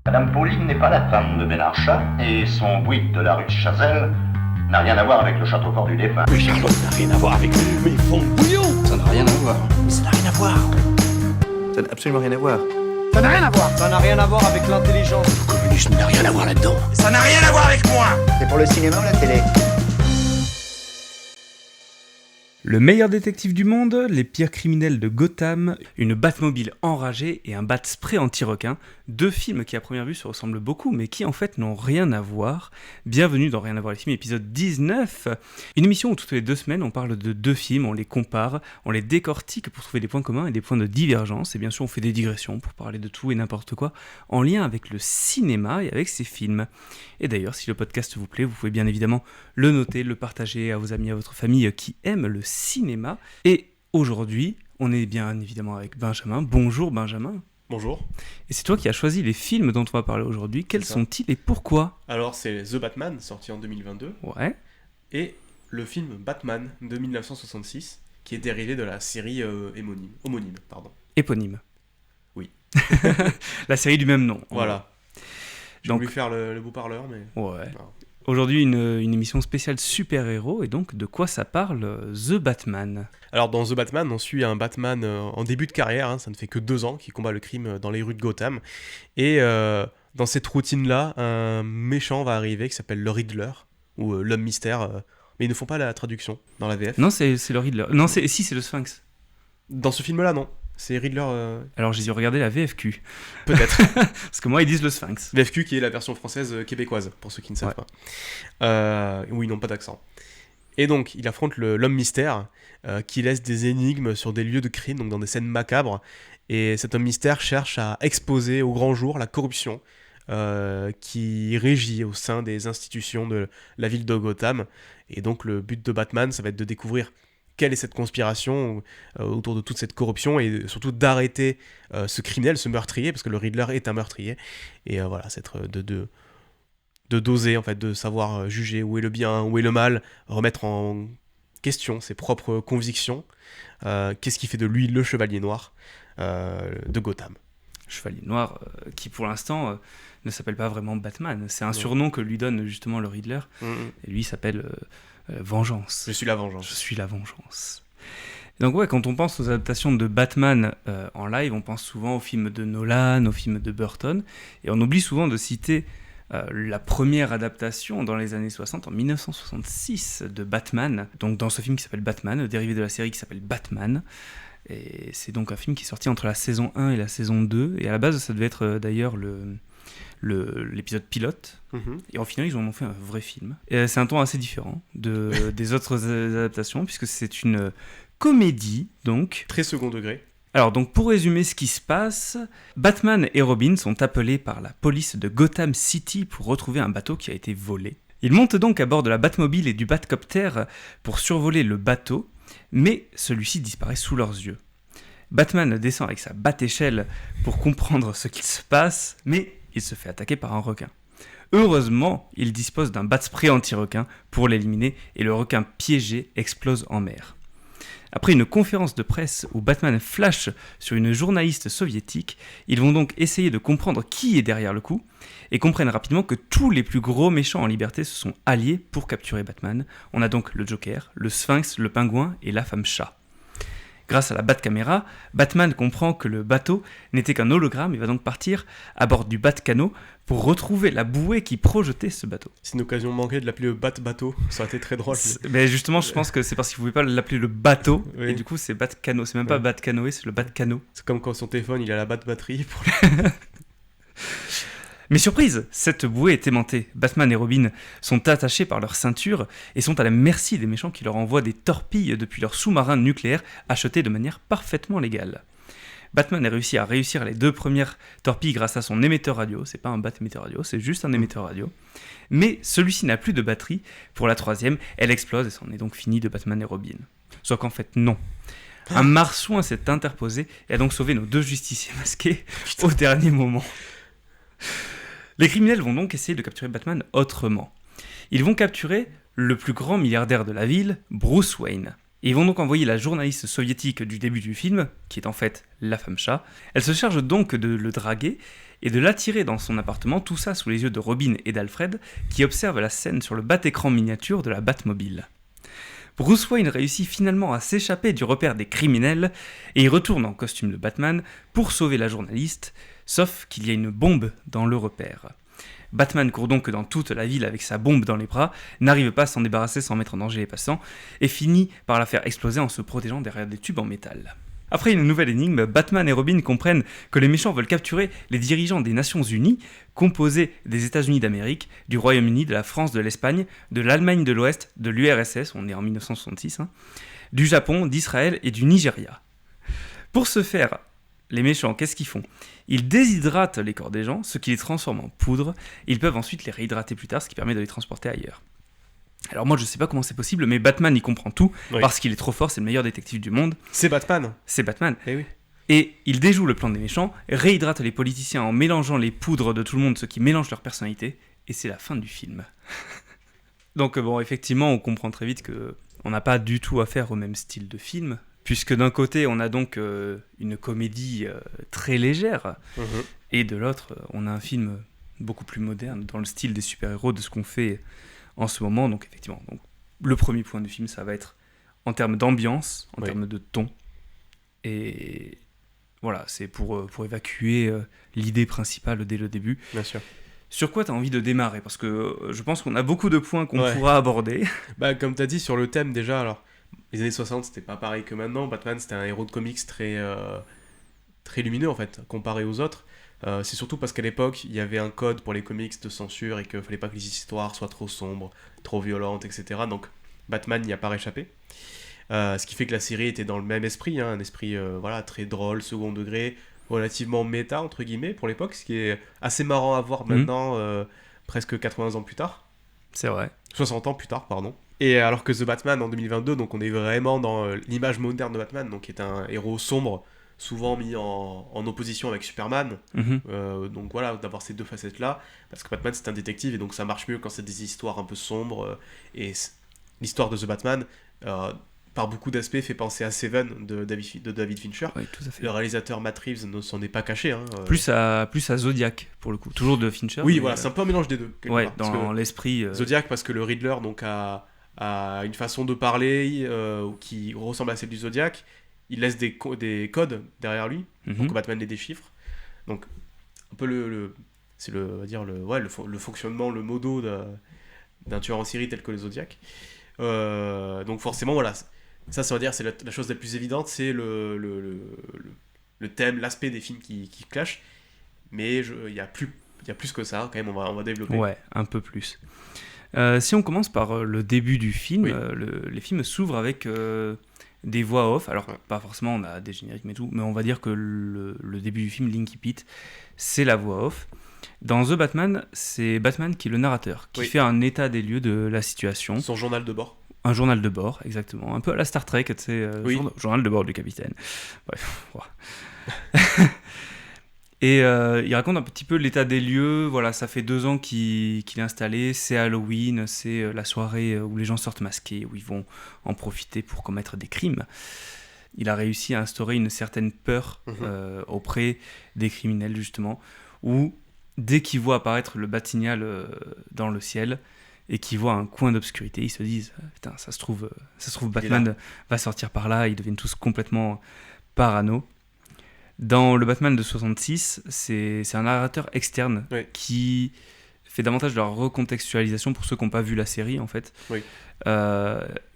Madame Pauline n'est pas la femme de Ben Archat, et son bouygues de la rue de Chazelle n'a rien à voir avec le château fort du défunt. Mais Charlotte n'a rien à voir avec mes fonds de bouillon. Ça n'a rien à voir. Mais ça n'a rien à voir. Ça n'a absolument rien à voir. Ça n'a rien à voir. Ça n'a rien à voir avec l'intelligence. Le communisme n'a rien à voir là-dedans. Ça n'a rien à voir avec moi. C'est pour le cinéma ou la télé? Le meilleur détective du monde, les pires criminels de Gotham, une Batmobile enragée et un Bat-spray anti-requin, deux films qui à première vue se ressemblent beaucoup mais qui en fait n'ont rien à voir. Bienvenue dans Rien à voir les films, épisode 19, une émission où toutes les 2 semaines on parle de 2 films, on les compare, on les décortique pour trouver des points communs et des points de divergence, et bien sûr on fait des digressions pour parler de tout et n'importe quoi en lien avec le cinéma et avec ses films. Et d'ailleurs si le podcast vous plaît, vous pouvez bien évidemment le noter, le partager à vos amis, à votre famille qui aiment le cinéma. Et aujourd'hui, on est bien évidemment avec Benjamin. Bonjour Benjamin. Bonjour. Et c'est toi qui as choisi les films dont on va parler aujourd'hui. Quels sont-ils et pourquoi ? Alors c'est The Batman, sorti en 2022. Ouais. Et le film Batman de 1966, qui est dérivé de la série homonyme. Éponyme. Oui. La série du même nom. Voilà. J'ai Donc, voulu faire le beau parleur, mais... Ouais. Non. Aujourd'hui, une émission spéciale super-héros, et donc de quoi ça parle The Batman ? Alors dans The Batman, on suit un Batman en début de carrière, ça ne fait que 2 ans, qui combat le crime dans les rues de Gotham. Et dans cette routine-là, un méchant va arriver qui s'appelle le Riddler, ou l'homme mystère, mais ils ne font pas la traduction dans la VF. Non, c'est le Riddler. Non, c'est le Sphinx. Dans ce film-là, non. C'est Riddler... Alors j'ai dû regarder la VFQ. Peut-être. Parce que moi, ils disent le Sphinx. VFQ qui est la version française québécoise, pour ceux qui ne savent pas. Où ils n'ont pas d'accent. Et donc, il affronte l'homme mystère, qui laisse des énigmes sur des lieux de crime, donc dans des scènes macabres. Et cet homme mystère cherche à exposer au grand jour la corruption qui régit au sein des institutions de la ville de Gotham. Et donc, le but de Batman, ça va être de découvrir quelle est cette conspiration autour de toute cette corruption et surtout d'arrêter ce criminel, ce meurtrier, parce que le Riddler est un meurtrier. Et voilà, c'est de doser, en fait, de savoir juger où est le bien, où est le mal, remettre en question ses propres convictions. Qu'est-ce qui fait de lui le chevalier noir de Gotham. Chevalier noir, qui pour l'instant ne s'appelle pas vraiment Batman. C'est un surnom que lui donne justement le Riddler. Et lui s'appelle Vengeance. Je suis la vengeance. Je suis la vengeance. Et donc ouais, quand on pense aux adaptations de Batman en live, on pense souvent aux films de Nolan, aux films de Burton, et on oublie souvent de citer la première adaptation dans les années 60, en 1966, de Batman. Donc dans ce film qui s'appelle Batman, dérivé de la série qui s'appelle Batman. Et c'est donc un film qui est sorti entre la saison 1 et la saison 2, et à la base ça devait être d'ailleurs l'épisode pilote, et en final ils en ont fait un vrai film. Et c'est un ton assez différent des autres adaptations, puisque c'est une comédie, donc. Très second degré. Alors donc pour résumer ce qui se passe, Batman et Robin sont appelés par la police de Gotham City pour retrouver un bateau qui a été volé. Ils montent donc à bord de la Batmobile et du Batcopter pour survoler le bateau, mais celui-ci disparaît sous leurs yeux. Batman descend avec sa bat-échelle pour comprendre ce qu'il se passe, mais il se fait attaquer par un requin. Heureusement, il dispose d'un bat-spray anti-requin pour l'éliminer, et le requin piégé explose en mer. Après une conférence de presse où Batman flash sur une journaliste soviétique, ils vont donc essayer de comprendre qui est derrière le coup, et comprennent rapidement que tous les plus gros méchants en liberté se sont alliés pour capturer Batman. On a donc le Joker, le Sphinx, le Pingouin et la femme chat. Grâce à la Batcaméra, Batman comprend que le bateau n'était qu'un hologramme et va donc partir à bord du Bat-canot pour retrouver la bouée qui projetait ce bateau. C'est une occasion manquée de l'appeler le Bat-bateau, ça aurait été très drôle. Mais justement, je pense que c'est parce qu'il ne pouvait pas l'appeler le bateau, Oui. et du coup c'est Bat-canot, c'est même pas Bat-canoë, c'est le Bat-canot. C'est comme quand son téléphone il a la batterie pour Mais surprise, cette bouée est aimantée. Batman et Robin sont attachés par leur ceinture et sont à la merci des méchants qui leur envoient des torpilles depuis leur sous-marin nucléaire achetés de manière parfaitement légale. Batman a réussi à réussir les 2 premières torpilles grâce à son émetteur radio. C'est pas un bat-émetteur radio, c'est juste un émetteur radio. Mais celui-ci n'a plus de batterie. Pour la 3e, elle explose et c'en est donc fini de Batman et Robin. Sauf qu'en fait, non. Un marsouin s'est interposé et a donc sauvé nos 2 justiciers masqués au dernier moment. Les criminels vont donc essayer de capturer Batman autrement. Ils vont capturer le plus grand milliardaire de la ville, Bruce Wayne. Et ils vont donc envoyer la journaliste soviétique du début du film, qui est en fait la femme chat. Elle se charge donc de le draguer, et de l'attirer dans son appartement, tout ça sous les yeux de Robin et d'Alfred, qui observent la scène sur le bat-écran miniature de la Batmobile. Bruce Wayne réussit finalement à s'échapper du repère des criminels, et il retourne en costume de Batman pour sauver la journaliste, sauf qu'il y a une bombe dans le repère. Batman court donc dans toute la ville avec sa bombe dans les bras, n'arrive pas à s'en débarrasser sans mettre en danger les passants, et finit par la faire exploser en se protégeant derrière des tubes en métal. Après une nouvelle énigme, Batman et Robin comprennent que les méchants veulent capturer les dirigeants des Nations Unies, composés des États-Unis d'Amérique, du Royaume-Uni, de la France, de l'Espagne, de l'Allemagne de l'Ouest, de l'URSS, on est en 1966, du Japon, d'Israël et du Nigeria. Pour ce faire, les méchants, qu'est-ce qu'ils font ? Ils déshydratent les corps des gens, ce qui les transforme en poudre, et ils peuvent ensuite les réhydrater plus tard, ce qui permet de les transporter ailleurs. Alors moi je sais pas comment c'est possible, mais Batman il comprend tout, parce qu'il est trop fort, c'est le meilleur détective du monde. C'est Batman. C'est Batman. Eh oui. Et il déjoue le plan des méchants, réhydrate les politiciens en mélangeant les poudres de tout le monde, ce qui mélange leur personnalité, et c'est la fin du film. Donc bon, effectivement, on comprend très vite qu'on n'a pas du tout affaire au même style de film, puisque d'un côté, on a donc une comédie très légère, et de l'autre, on a un film beaucoup plus moderne, dans le style des super-héros, de ce qu'on fait en ce moment. Donc effectivement, le premier point du film, ça va être en termes d'ambiance, en termes de ton, et voilà, c'est pour évacuer l'idée principale dès le début. Bien sûr. Sur quoi tu as envie de démarrer ? Parce que je pense qu'on a beaucoup de points qu'on pourra aborder. Bah, comme tu as dit, sur le thème déjà, alors, les années 60, c'était pas pareil que maintenant. Batman, c'était un héros de comics très lumineux, en fait, comparé aux autres. C'est surtout parce qu'à l'époque, il y avait un code pour les comics de censure et qu'il fallait pas que les histoires soient trop sombres, trop violentes, etc. Donc, Batman n'y a pas réchappé. Ce qui fait que la série était dans le même esprit, un esprit très drôle, second degré, relativement méta, entre guillemets, pour l'époque, ce qui est assez marrant à voir maintenant, presque 80 ans plus tard. C'est vrai. 60 ans plus tard, pardon. Et alors que The Batman, en 2022, donc on est vraiment dans l'image moderne de Batman, donc qui est un héros sombre, souvent mis en opposition avec Superman. Donc voilà, d'avoir ces deux facettes-là, parce que Batman, c'est un détective, et donc ça marche mieux quand c'est des histoires un peu sombres, et l'histoire de The Batman... par beaucoup d'aspects, fait penser à Seven de David Fincher. Oui, tout à fait. Le réalisateur Matt Reeves ne s'en est pas caché. Plus à Zodiac, pour le coup. Toujours de Fincher. Oui, voilà, c'est un peu un mélange des deux. Ouais, dans l'esprit... Zodiac, parce que le Riddler donc, a une façon de parler qui ressemble à celle du Zodiac. Il laisse des codes derrière lui, pour que Batman les déchiffre. Donc, un peu le fonctionnement, le modo d'un tueur en série tel que le Zodiac. Donc forcément, voilà... Ça veut dire, c'est la chose la plus évidente, c'est le thème, l'aspect des films qui clashent, mais il y a plus que ça, quand même, on va développer. Ouais, un peu plus. Si on commence par le début du film, les films s'ouvrent avec des voix off, alors pas forcément, on a des génériques mais tout, mais on va dire que le début du film, Linky Pete, c'est la voix off. Dans The Batman, c'est Batman qui est le narrateur, qui fait un état des lieux de la situation. Son journal de bord. Un journal de bord, exactement. Un peu à la Star Trek, tu sais, journal de bord du capitaine. Bref. Et il raconte un petit peu l'état des lieux. Voilà, ça fait 2 ans qu'il est installé. C'est Halloween, c'est la soirée où les gens sortent masqués, où ils vont en profiter pour commettre des crimes. Il a réussi à instaurer une certaine peur auprès des criminels, justement, où dès qu'ils voient apparaître le Bat-Signal dans le ciel, et qui voient un coin d'obscurité, ils se disent putain, ça se trouve Batman va sortir par là. Ils deviennent tous complètement parano. Dans le Batman de 66, c'est un narrateur externe qui fait davantage de la recontextualisation pour ceux qui n'ont pas vu la série en fait,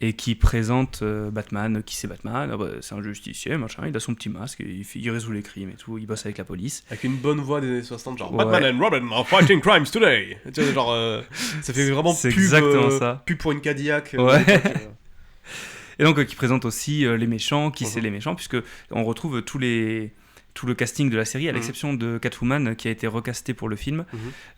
et qui présente Batman, qui c'est Batman, c'est un justicier, machin, il a son petit masque, il résout les crimes et tout, il bosse avec la police. Avec une bonne voix des années 60, genre Batman and Robin are fighting crimes today. Tu vois, genre, ça fait vraiment pub pour une Cadillac. Et donc qui présente aussi les méchants, c'est les méchants, puisque on retrouve tout le casting de la série, à l'exception de Catwoman qui a été recastée pour le film.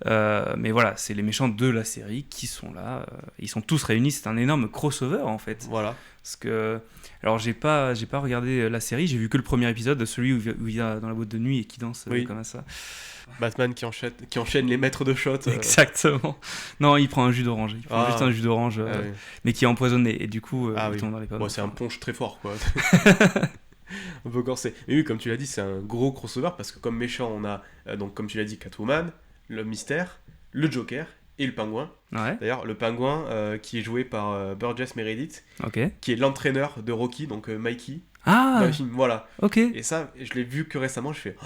Mais voilà, c'est les méchants de la série qui sont là. Ils sont tous réunis, c'est un énorme crossover en fait. Voilà. Parce que, alors j'ai pas regardé la série, j'ai vu que le premier épisode, celui où il est dans la boîte de nuit et qui danse comme ça. Batman qui enchaîne les maîtres de shot. Exactement. Non, il prend un jus d'orange. Il prend juste un jus d'orange, mais qui est empoisonné. Et du coup, il tombe dans les pommes. C'est un punch très fort, quoi. un peu corsé. Mais oui, comme tu l'as dit, c'est un gros crossover parce que comme méchant, on a, donc comme tu l'as dit, Catwoman, le Mystère, le Joker et le Pingouin. Ouais, D'ailleurs, le Pingouin qui est joué par Burgess Meredith, ok. qui est l'entraîneur de Rocky, donc Mikey, Ah, dans le film. Voilà. ok. Et ça, je l'ai vu que récemment, je fais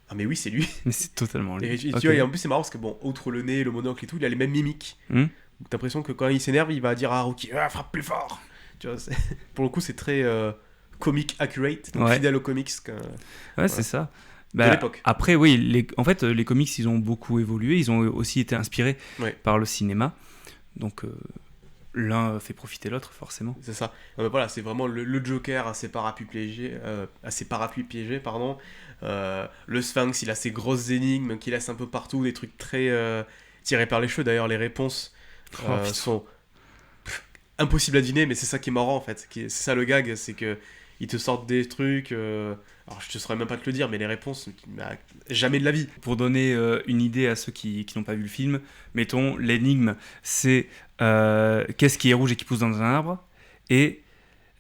ah, mais oui, c'est lui. Mais c'est totalement lui. Et tu Ok. vois, et en plus, c'est marrant parce que, bon, outre le nez, le monocle et tout, il a les mêmes mimiques. Hmm. T'as l'impression que quand il s'énerve, il va dire à Rocky frappe plus fort. Tu vois, pour le coup, c'est très comic accurate, donc Ouais. fidèle aux comics. Ouais, c'est ça. De l'époque. Après, oui, en fait, les comics, ils ont beaucoup évolué. Ils ont aussi été inspirés Ouais. par le cinéma. Donc, l'un fait profiter l'autre, forcément. C'est ça. Non, mais voilà, c'est vraiment le Joker à ses parapluies piégés, pardon. Le Sphinx, il a ses grosses énigmes qu'il laisse un peu partout, des trucs très tirés par les cheveux. D'ailleurs, les réponses Putain. sont impossibles à deviner, mais c'est ça qui est marrant en fait. C'est ça le gag, c'est que ils te sortent des trucs. Alors, je te saurais même pas te le dire, mais les réponses, jamais de la vie. Pour donner une idée à ceux qui n'ont pas vu le film, mettons, l'énigme, c'est qu'est-ce qui est rouge et qui pousse dans un arbre. Et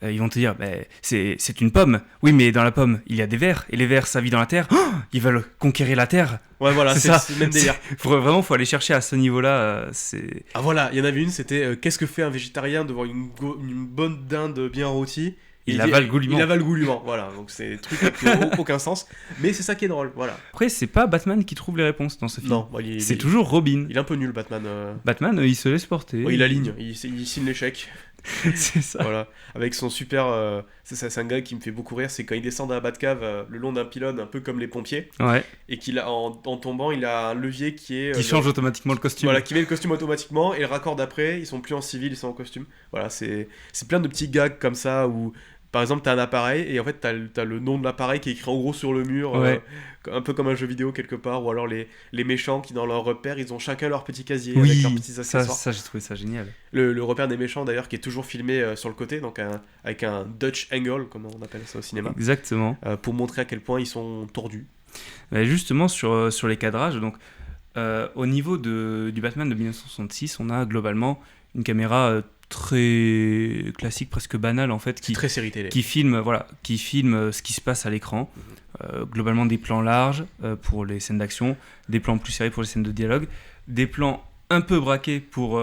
ils vont te dire, c'est une pomme. Oui, mais dans la pomme, il y a des vers. Et les vers, ça vit dans la terre. Oh, ils veulent conquérir la terre. Ouais, voilà, C'est ça. c'est le même délire. Vraiment, faut aller chercher à ce niveau-là. C'est... Ah voilà, il y en avait une, c'était qu'est-ce que fait un végétarien devant une bonne dinde bien rôtie? Il dit, avale goulûment. Il avale goulûment, voilà. Donc c'est des trucs qui n'ont aucun sens. Mais c'est ça qui est drôle, voilà. Après, c'est pas Batman qui trouve les réponses dans ce film. Non, C'est toujours Robin. Il est un peu nul, Batman. Batman, il se laisse porter. Il aligne, il signe l'échec. C'est ça. Voilà. Avec son super. C'est un gars qui me fait beaucoup rire, c'est quand il descend dans la Batcave le long d'un pylône, un peu comme les pompiers, Ouais. et qu'il a, en tombant, il a un levier qui est. Qui change automatiquement le costume. Voilà, qui met le costume automatiquement, et le raccord d'après, ils sont plus en civil, ils sont en costume. Voilà, c'est plein de petits gags comme ça où. Par exemple, t'as un appareil et en fait t'as le nom de l'appareil qui est écrit en gros sur le mur, Ouais. un peu comme un jeu vidéo quelque part, ou alors les méchants qui dans leur repère ils ont chacun leur petit casier Oui, avec leurs petits ça, accessoires. ça j'ai trouvé ça génial. Le repère des méchants d'ailleurs qui est toujours filmé sur le côté, donc avec un Dutch angle comme on appelle ça au cinéma, Exactement. pour montrer à quel point ils sont tordus. Justement, sur les cadrages, donc, au niveau du Batman de 1966, on a globalement une caméra très classique, presque banale en fait, C'est très série télé. qui filme ce qui se passe à l'écran. Globalement des plans larges pour les scènes d'action, des plans plus serrés pour les scènes de dialogue, des plans un peu braqués pour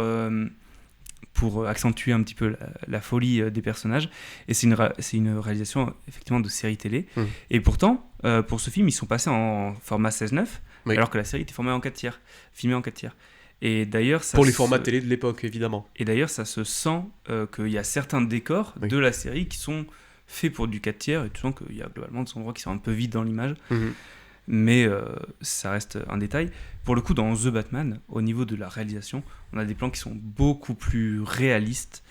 accentuer un petit peu la folie des personnages. Et c'est une réalisation effectivement de série télé. Et pourtant, pour ce film, ils sont passés en format 16:9, Oui. alors que la série était filmée en 4 tiers. Et d'ailleurs, Pour les formats télé de l'époque évidemment. Et d'ailleurs, ça se sent qu'il y a certains décors Oui. de la série qui sont faits pour du 4 tiers, et tu sens qu'il y a globalement des endroits qui sont un peu vides dans l'image, mais ça reste un détail. Pour le coup, dans The Batman, au niveau de la réalisation, on a des plans qui sont beaucoup plus réalistes,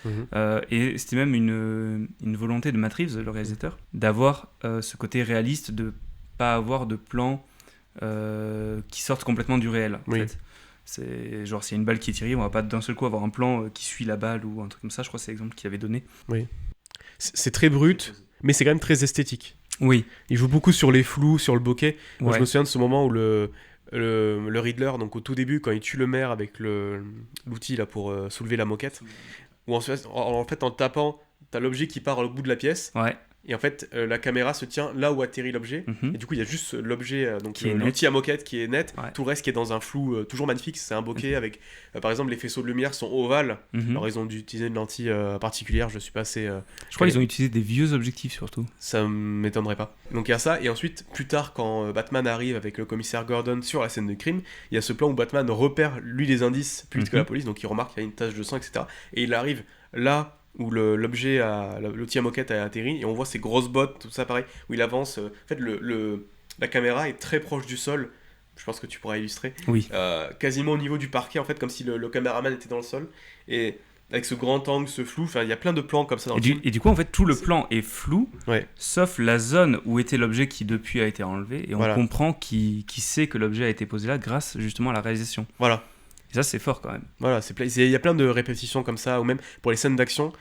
et c'était même une volonté de Matt Reeves, le réalisateur, d'avoir ce côté réaliste, de pas avoir de plans qui sortent complètement du réel, en Oui. fait. C'est genre s'il y a une balle qui est tirée, on va pas d'un seul coup avoir un plan qui suit la balle ou un truc comme ça. Je crois que c'est l'exemple qu'il avait donné. C'est très brut, mais c'est quand même très esthétique. Oui. Il joue beaucoup sur les flous, sur le bokeh. Moi, Ouais. je me souviens de ce moment où le Riddler, donc au tout début, quand il tue le maire avec l'outil là pour soulever la moquette, où en fait, en tapant, t'as l'objet qui part au bout de la pièce, Ouais. et en fait, la caméra se tient là où atterrit l'objet, Mhm. et du coup, il y a juste l'objet, donc Qui est net. l'outil à moquette qui est net, Ouais. tout le reste qui est dans un flou toujours magnifique. C'est un bokeh avec, par exemple, les faisceaux de lumière sont ovales. Mhm. Alors, ils ont dû utiliser une lentille particulière, je suis pas assez. Je crois qu'ils ont utilisé des vieux objectifs surtout. Ça m'étonnerait pas. Donc il y a ça, et ensuite, plus tard, quand Batman arrive avec le commissaire Gordon sur la scène de crime, il y a ce plan où Batman repère, lui, les indices plus vite que la police, donc il remarque qu'il y a une tache de sang, etc. Et il arrive là où l'objet, l'outil à moquette a atterri, et on voit ses grosses bottes, tout ça pareil, où il avance. En fait, la caméra est très proche du sol, je pense que tu pourras illustrer, Oui. quasiment au niveau du parquet, en fait, comme si le caméraman était dans le sol, et avec ce grand angle, ce flou, enfin, il y a plein de plans comme ça dans le film. Et du coup, en fait, tout le plan est flou, Ouais. sauf la zone où était l'objet qui depuis a été enlevé, et on Voilà. comprend qui sait que l'objet a été posé là grâce justement à la réalisation. Voilà. Et ça, c'est fort quand même. Voilà, il y a plein de répétitions comme ça, ou même pour les scènes d'action,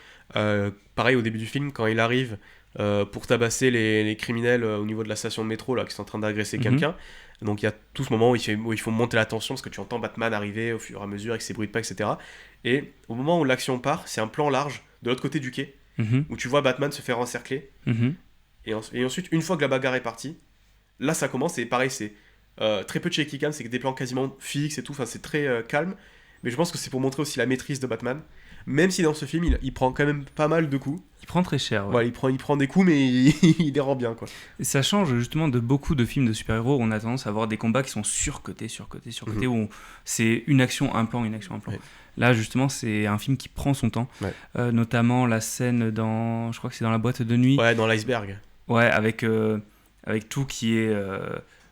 pareil au début du film, quand il arrive pour tabasser les criminels au niveau de la station de métro là, qui sont en train d'agresser Mhm. quelqu'un. Donc il y a tout ce moment où il faut monter la tension parce que tu entends Batman arriver au fur et à mesure avec ses bruits de pas, etc. Et au moment où l'action part, c'est un plan large de l'autre côté du quai, Mhm. où tu vois Batman se faire encercler. Mhm. Et ensuite, une fois que la bagarre est partie, là ça commence, et pareil, c'est très peu de shaky cam, c'est des plans quasiment fixes et tout, enfin c'est très calme, mais je pense que c'est pour montrer aussi la maîtrise de Batman, même si dans ce film il prend quand même pas mal de coups. Il prend très cher. Ouais. Voilà, il prend des coups, mais il les rend bien, quoi. Et ça change justement de beaucoup de films de super-héros où on a tendance à avoir des combats qui sont surcotés, où c'est une action, un plan, une action, un plan. Ouais. Là, justement, c'est un film qui prend son temps, notamment la scène dans, je crois que c'est dans la boîte de nuit. Ouais, dans l'iceberg. Ouais, avec tout qui est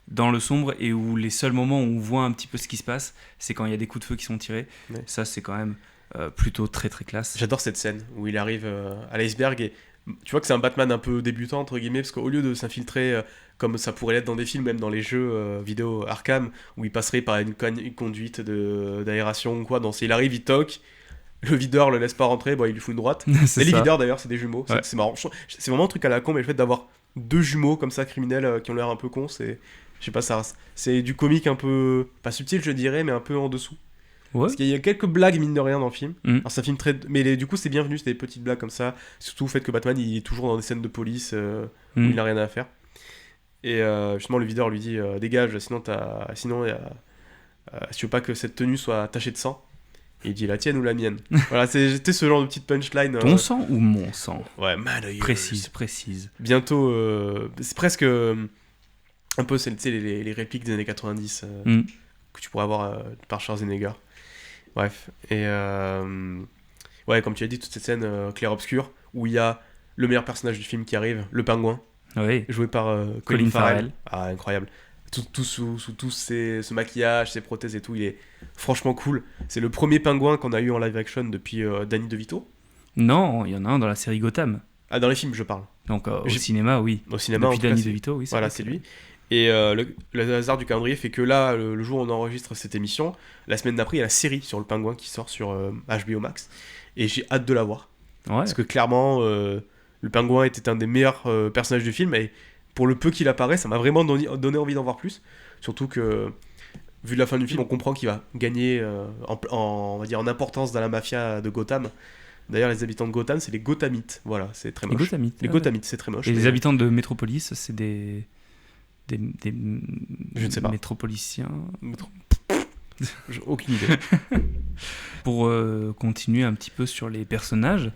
dans le sombre et où les seuls moments où on voit un petit peu ce qui se passe, c'est quand il y a des coups de feu qui sont tirés. Ouais. Ça, c'est quand même plutôt très très classe. J'adore cette scène où il arrive à l'iceberg et tu vois que c'est un Batman un peu débutant, entre guillemets, parce qu'au lieu de s'infiltrer comme ça pourrait l'être dans des films, même dans les jeux vidéo Arkham, où il passerait par une conduite d'aération ou quoi, il arrive, il toque, le videur le laisse pas rentrer, il lui fout une droite. Et les videurs d'ailleurs, c'est des jumeaux, ouais. C'est marrant. C'est vraiment un truc à la con, mais le fait d'avoir deux jumeaux comme ça, criminels, qui ont l'air un peu cons, c'est... Je sais pas, c'est du comique un peu... pas subtil, je dirais, mais un peu en dessous. Ouais. Parce qu'il y a quelques blagues, mine de rien, dans le film. Alors c'est un film très... Mais du coup, c'est bienvenu, c'est des petites blagues comme ça. Surtout le fait que Batman, il est toujours dans des scènes de police où il n'a rien à faire. Et justement, le videur lui dit dégage, sinon si tu veux pas que cette tenue soit tachée de sang. Et il dit la tienne ou la mienne. Voilà, c'était ce genre de petite punchline. Ton sang ou mon sang? Ouais, man. Précise. Bientôt, c'est presque un peu les répliques des années 90 que tu pourrais avoir par Schwarzenegger. Bref, et ouais, comme tu as dit, toute cette scène clair-obscur où il y a le meilleur personnage du film qui arrive, le pingouin, joué par Colin Farrell. Ah, incroyable. Tout sous ce maquillage, ses prothèses et tout, il est franchement cool. C'est le premier pingouin qu'on a eu en live action depuis Danny DeVito. Non, il y en a un dans la série Gotham. Ah, dans les films, je parle. Donc au cinéma, oui. Au cinéma, depuis Danny DeVito, oui. Voilà, c'est lui. Et le hasard du calendrier fait que là, le jour où on enregistre cette émission, la semaine d'après, il y a la série sur le pingouin qui sort sur HBO Max. Et j'ai hâte de la voir. Ouais. Parce que clairement, le pingouin était un des meilleurs personnages du film. Et pour le peu qu'il apparaît, ça m'a vraiment donné envie d'en voir plus. Surtout que, vu la fin du film, on comprend qu'il va gagner on va dire, en importance dans la mafia de Gotham. D'ailleurs, les habitants de Gotham, c'est les Gothamites. Voilà, c'est très moche. Les Gothamites, c'est très moche. Et les habitants de Metropolis, c'est des je ne sais pas. Métropoliciens. J'ai aucune idée. Pour continuer un petit peu sur les personnages,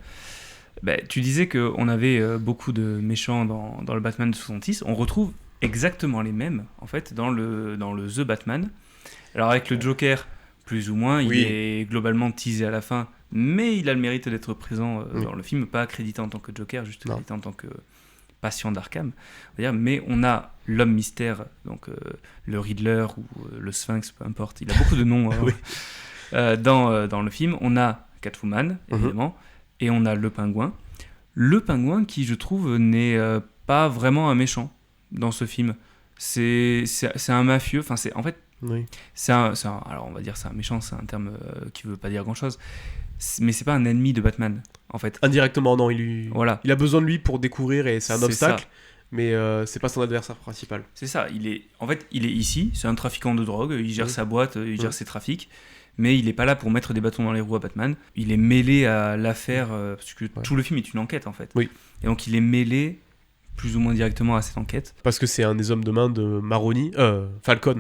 tu disais qu'on avait beaucoup de méchants dans le Batman de 66. On retrouve exactement les mêmes, en fait, dans le The Batman. Alors avec le Joker, plus ou moins, il est globalement teasé à la fin, mais il a le mérite d'être présent dans le film, pas accrédité en tant que Joker, juste accrédité en tant que patient d'Arkham, on va dire. Mais on a l'homme mystère, donc le Riddler ou le Sphinx, peu importe, il a beaucoup de noms dans le film. On a Catwoman, évidemment, et on a le pingouin. Le pingouin qui, je trouve, n'est pas vraiment un méchant dans ce film. C'est un mafieux, enfin c'est en fait alors on va dire c'est un méchant, c'est un terme qui veut pas dire grand chose, mais c'est pas un ennemi de Batman en fait. Indirectement, non, il a besoin de lui pour découvrir et c'est un obstacle, mais c'est pas son adversaire principal. C'est ça, il est ici, c'est un trafiquant de drogue, il gère sa boîte, il gère ses trafics, mais il est pas là pour mettre des bâtons dans les roues à Batman. Il est mêlé à l'affaire parce que tout le film est une enquête en fait. Oui. Et donc il est mêlé plus ou moins directement à cette enquête. Parce que c'est un des hommes de main de Falcon,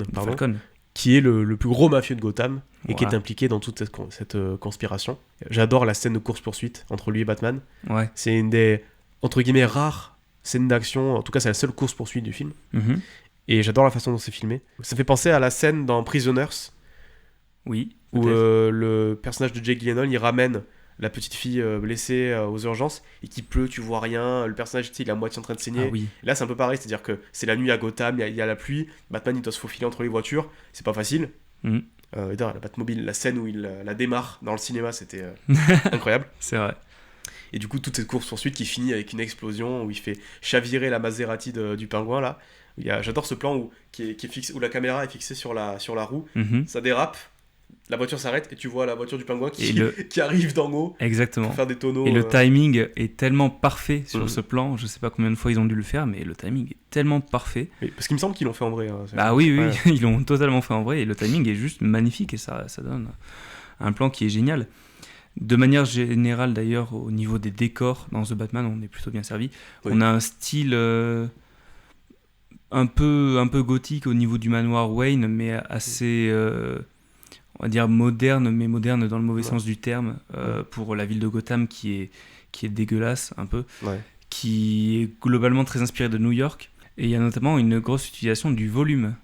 qui est le plus gros mafieux de Gotham et qui est impliqué dans toute cette conspiration. J'adore la scène de course-poursuite entre lui et Batman. Ouais. C'est une des, entre guillemets, rares scènes d'action, en tout cas c'est la seule course-poursuite du film. Et j'adore la façon dont c'est filmé. Ça fait penser à la scène dans Prisoners, où le personnage de Jake Gyllenhaal, il ramène la petite fille blessée aux urgences et qu'il pleut, tu vois rien, le personnage il est à moitié en train de saigner. Là c'est un peu pareil, c'est-à-dire que c'est la nuit à Gotham, il y a la pluie, Batman il doit se faufiler entre les voitures, c'est pas facile. Et d'ailleurs la Batmobile, la scène où il la démarre dans le cinéma, c'était incroyable. C'est vrai. Et du coup toute cette course poursuite qui finit avec une explosion où il fait chavirer la Maserati du pingouin là. J'adore ce plan où la caméra est fixée sur la roue, ça dérape. La voiture s'arrête et tu vois la voiture du pingouin qui arrive d'en haut. Exactement. Pour faire des tonneaux. Et le timing est tellement parfait sur ce plan. Je sais pas combien de fois ils ont dû le faire, mais le timing est tellement parfait. Parce qu'il me semble qu'ils l'ont fait en vrai. Oui, ils l'ont totalement fait en vrai. Et le timing est juste magnifique et ça donne un plan qui est génial. De manière générale, d'ailleurs, au niveau des décors dans The Batman, on est plutôt bien servi. Oui. On a un style un peu gothique au niveau du manoir Wayne, mais assez, on va dire, moderne, mais moderne dans le mauvais sens du terme, pour la ville de Gotham qui est dégueulasse un peu, qui est globalement très inspirée de New York. Et il y a notamment une grosse utilisation du volume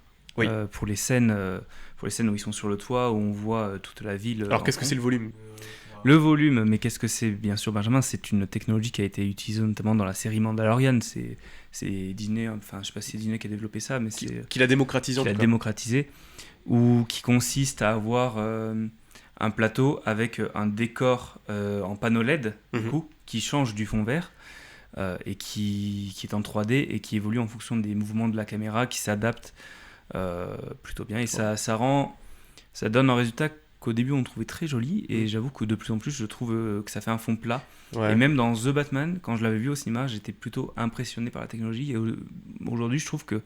pour les scènes où ils sont sur le toit, où on voit toute la ville. Alors qu'est-ce que c'est le volume ? Le volume, mais qu'est-ce que c'est, bien sûr, Benjamin? C'est une technologie qui a été utilisée notamment dans la série Mandalorian. C'est Disney, enfin, je sais pas si c'est Disney qui a développé ça, mais c'est... Qui l'a démocratisé en tout cas. démocratisé, ou qui consiste à avoir un plateau avec un décor en panneau LED, du coup, qui change du fond vert, et qui est en 3D, et qui évolue en fonction des mouvements de la caméra, qui s'adapte plutôt bien, et ça donne un résultat qu'au début on trouvait très joli, et j'avoue que de plus en plus je trouve que ça fait un fond plat. Et même dans The Batman, quand je l'avais vu au cinéma, j'étais plutôt impressionné par la technologie, et aujourd'hui je trouve que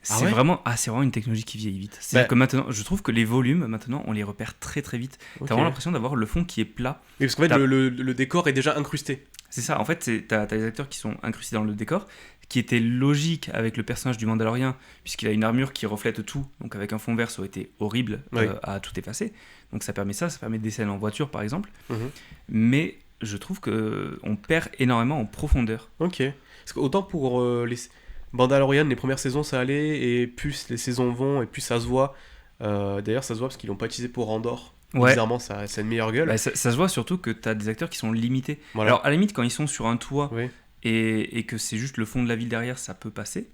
c'est vraiment une technologie qui vieillit vite. C'est-à-dire que maintenant, je trouve que les volumes, maintenant, on les repère très très vite. T'as vraiment l'impression d'avoir le fond qui est plat. Oui, parce qu'en fait le décor est déjà incrusté. C'est ça, en fait, t'as les acteurs qui sont incrustés dans le décor, qui était logique avec le personnage du Mandalorien, puisqu'il a une armure qui reflète tout, donc avec un fond vert, ça aurait été horrible à tout effacer. Donc ça permet des scènes en voiture, par exemple. Mais je trouve qu'on perd énormément en profondeur. Ok. Parce qu'autant pour les Mandalorian, les premières saisons, ça allait, et plus les saisons vont, et plus ça se voit. D'ailleurs, ça se voit parce qu'ils l'ont pas utilisé pour Andor. Bizarrement, ça a une meilleure gueule. Ça se voit surtout que t'as des acteurs qui sont limités. Voilà. Alors, à la limite, quand ils sont sur un toit... Et que c'est juste le fond de la ville derrière, ça peut passer.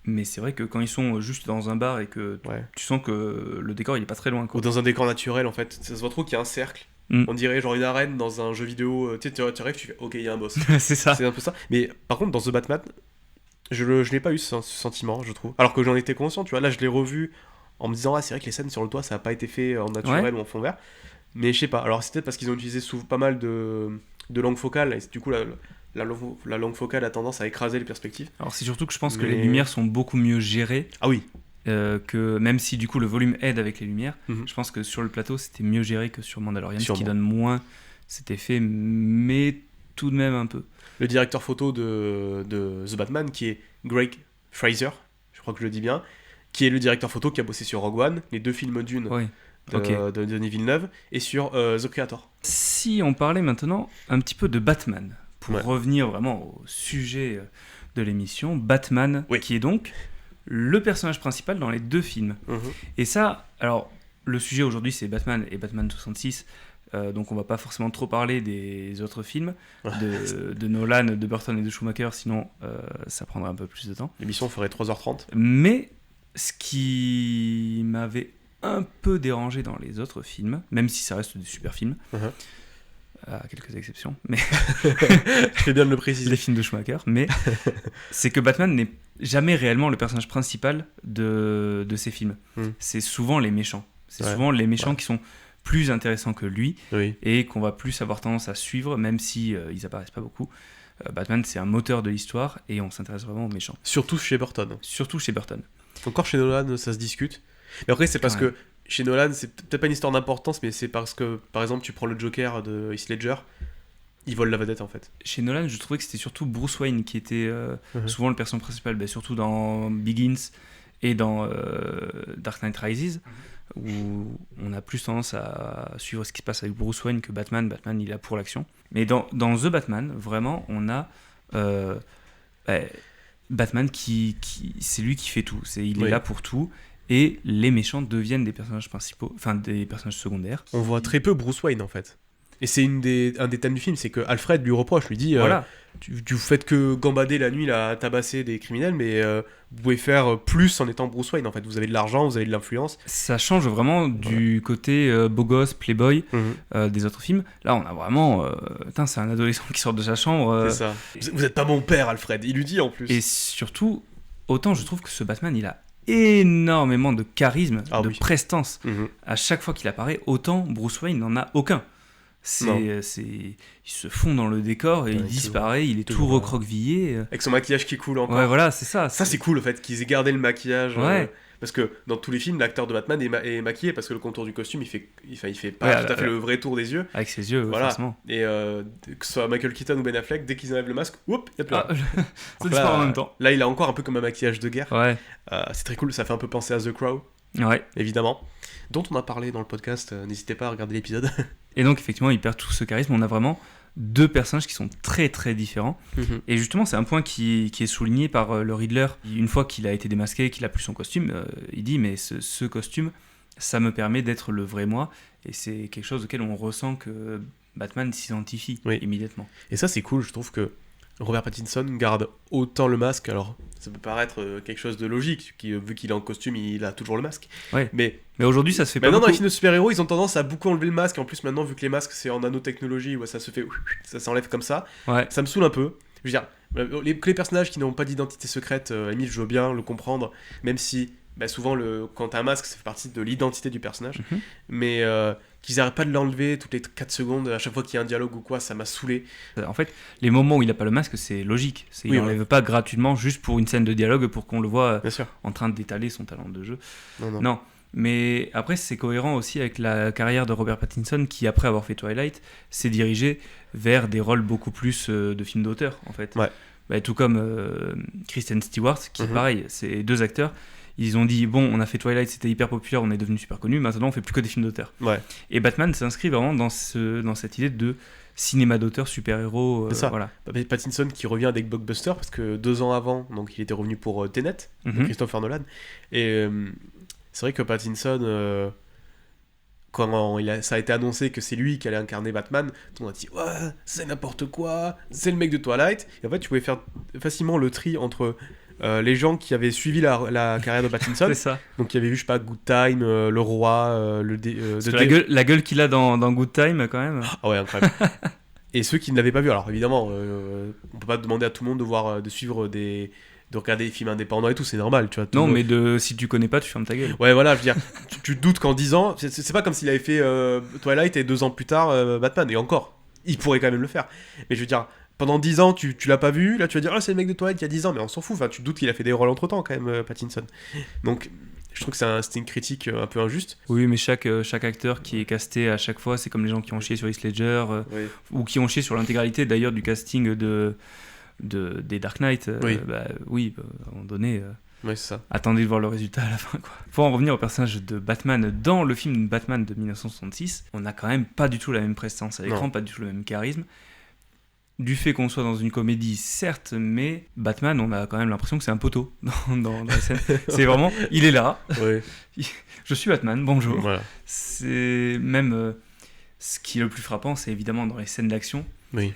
Mais c'est vrai que quand ils sont juste dans un bar et que tu sens que le décor il est pas très loin, quoi. Ou dans un décor naturel, en fait, ça se voit trop qu'il y a un cercle. On dirait genre une arène dans un jeu vidéo. Tu rêves, tu fais ok, il y a un boss. C'est ça. C'est un peu ça. Mais par contre, dans The Batman, je n'ai pas eu ce sentiment, je trouve. Alors que j'en étais conscient, tu vois. Là, je l'ai revu en me disant, c'est vrai que les scènes sur le toit, ça a pas été fait en naturel ou en fond vert. Mais je sais pas. Alors, c'est peut-être parce qu'ils ont utilisé pas mal de langue focale, et du coup, la langue focale a tendance à écraser les perspectives. Alors c'est surtout que je pense que les lumières sont beaucoup mieux gérées. Ah oui. Que même si du coup le volume aide avec les lumières, je pense que sur le plateau c'était mieux géré que sur Mandalorian, ce qui donne moins cet effet, mais tout de même un peu. Le directeur photo de The Batman, qui est Greg Fraser, je crois que je le dis bien, qui est le directeur photo qui a bossé sur Rogue One, les 2 films Dune de Denis Villeneuve, et sur The Creator. Si on parlait maintenant un petit peu de Batman, pour revenir vraiment au sujet de l'émission, Batman, qui est donc le personnage principal dans les 2 films. Et ça, alors, le sujet aujourd'hui, c'est Batman et Batman 66, donc on va pas forcément trop parler des autres films, de Nolan, de Burton et de Schumacher, sinon ça prendrait un peu plus de temps. L'émission ferait 3h30. Mais ce qui m'avait un peu dérangé dans les autres films, même si ça reste des super films, à quelques exceptions, mais je fais bien de le préciser. Les films de Schumacher, mais c'est que Batman n'est jamais réellement le personnage principal de ces films. C'est souvent les méchants. C'est souvent les méchants qui sont plus intéressants que lui et qu'on va plus avoir tendance à suivre, même si ils apparaissent pas beaucoup. Batman, c'est un moteur de l'histoire et on s'intéresse vraiment aux méchants. Surtout chez Burton. Encore chez Nolan, ça se discute. Mais après, c'est parce que chez Nolan, c'est peut-être pas une histoire d'importance, mais c'est parce que, par exemple, tu prends le Joker de Heath Ledger, il vole la vedette en fait. Chez Nolan, je trouvais que c'était surtout Bruce Wayne qui était souvent le personnage principal, surtout dans Begins et dans Dark Knight Rises, où on a plus tendance à suivre ce qui se passe avec Bruce Wayne que Batman. Batman, il est là pour l'action. Mais dans The Batman, vraiment, on a Batman qui c'est lui qui fait tout. Il est là pour tout. Et les méchants deviennent des personnages principaux, enfin des personnages secondaires. On voit très peu Bruce Wayne en fait. Et c'est un des thèmes du film, c'est que Alfred lui reproche, lui dit tu faites que gambader la nuit, là, tabasser des criminels, mais vous pouvez faire plus en étant Bruce Wayne en fait. Vous avez de l'argent, vous avez de l'influence. Ça change vraiment du côté beau gosse, playboy des autres films. Là, on a vraiment. C'est un adolescent qui sort de sa chambre. C'est ça. Vous êtes pas mon père, Alfred, il lui dit en plus. Et surtout, autant je trouve que ce Batman, il a énormément de charisme, prestance à chaque fois qu'il apparaît, autant Bruce Wayne n'en a aucun. Ils se font dans le décor et Ouais, ils disparaissent, il est tout toujours, recroquevillé. Avec son maquillage qui coule encore. Ouais, voilà, c'est ça. Ça, c'est cool, en fait, qu'ils aient gardé le maquillage. Ouais. Parce que dans tous les films, l'acteur de Batman est maquillé parce que le contour du costume, il fait pas Ouais, tout à fait le vrai tour des yeux. Avec ses yeux, Voilà. forcément. Et que ce soit Michael Keaton ou Ben Affleck, dès qu'ils enlèvent le masque, whoop, il n'y a plus rien. Ah, ça Donc disparaît là, en même temps. Là, il a encore un peu comme un maquillage de guerre. Ouais, C'est très cool, ça fait un peu penser à The Crow, ouais. évidemment, dont on a parlé dans le podcast. N'hésitez pas à regarder l'épisode. Et donc, effectivement, il perd tout ce charisme. On a vraiment deux personnages qui sont très très différents. Et justement, c'est un point qui est souligné par le Riddler. Une fois qu'il a été démasqué, qu'il a plus son costume, il dit mais ce costume, ça me permet d'être le vrai moi. Et c'est quelque chose auquel on ressent que Batman s'identifie immédiatement. Et ça, c'est cool, je trouve que Robert Pattinson garde autant le masque. Alors, ça peut paraître quelque chose de logique, vu qu'il est en costume, il a toujours le masque. Ouais. Mais aujourd'hui, ça se fait pas maintenant, dans beaucoup. les films de super-héros, ils ont tendance à beaucoup enlever le masque. En plus, maintenant, vu que les masques, c'est en nanotechnologie, ça se fait... Ça s'enlève comme ça. Ouais. Ça me saoule un peu. Je veux dire, les personnages qui n'ont pas d'identité secrète, à la limite, je veux bien le comprendre, même si... souvent, quand t'as un masque, ça fait partie de l'identité du personnage. Mais qu'ils arrêtent pas de l'enlever toutes les 4 secondes, à chaque fois qu'il y a un dialogue ou quoi, ça m'a saoulé. En fait, les moments où il n'a pas le masque, c'est logique. Il n'enlève pas gratuitement juste pour une scène de dialogue pour qu'on le voit Bien sûr. en train d'étaler son talent de jeu. Non. Mais après, c'est cohérent aussi avec la carrière de Robert Pattinson qui, après avoir fait Twilight, s'est dirigé vers des rôles beaucoup plus de films d'auteur, en fait. Ouais. Tout comme Kristen Stewart, qui, pareil, c'est deux acteurs. Ils ont dit, bon, on a fait Twilight, c'était hyper populaire, on est devenu super connu, maintenant on fait plus que des films d'auteur. Ouais. Et Batman s'inscrit vraiment dans cette idée de cinéma d'auteur, super-héros. C'est ça. Voilà. Pattinson qui revient avec Blockbuster, parce que 2 ans avant, donc il était revenu pour Tenet, de Christopher Nolan. Et c'est vrai que Pattinson, quand ça a été annoncé que c'est lui qui allait incarner Batman, tout le monde a dit ouais, c'est n'importe quoi, c'est le mec de Twilight. Et en fait, tu pouvais faire facilement le tri entre les gens qui avaient suivi la carrière de Pattinson, C'est ça. donc qui avaient vu, je sais pas, Good Time, Le Roi, La gueule qu'il a dans Good Time, quand même. Ah ouais, incroyable. Et ceux qui ne l'avaient pas vu, alors évidemment, on peut pas demander à tout le monde de suivre de regarder des films indépendants et tout, c'est normal, tu vois. Non, mais si tu connais pas, tu fermes ta gueule. Ouais, voilà, je veux dire, tu te doutes qu'en 10 ans, c'est pas comme s'il avait fait Twilight et 2 ans plus tard Batman, et encore, il pourrait quand même le faire. Mais je veux dire, pendant 10 ans, tu l'as pas vu, là tu vas dire, oh, c'est le mec de Twilight il y a 10 ans, mais on s'en fout, enfin, tu te doutes qu'il a fait des rôles entre temps quand même, Pattinson. Donc, je trouve que c'était une critique un peu injuste. Oui, mais chaque acteur qui est casté à chaque fois, c'est comme les gens qui ont chié sur Heath Ledger, ou qui ont chié sur l'intégralité d'ailleurs du casting des Dark Knight. À un moment donné, Ouais, c'est ça. attendez de voir le résultat à la fin, quoi. Pour en revenir au personnage de Batman, dans le film Batman de 1966, on n'a quand même pas du tout la même prestance à l'écran, pas du tout le même charisme. Du fait qu'on soit dans une comédie, certes, mais Batman, on a quand même l'impression que c'est un poteau dans la scène. C'est vraiment, il est là, Ouais. je suis Batman, bonjour. Voilà. C'est même ce qui est le plus frappant, c'est évidemment dans les scènes d'action, Oui.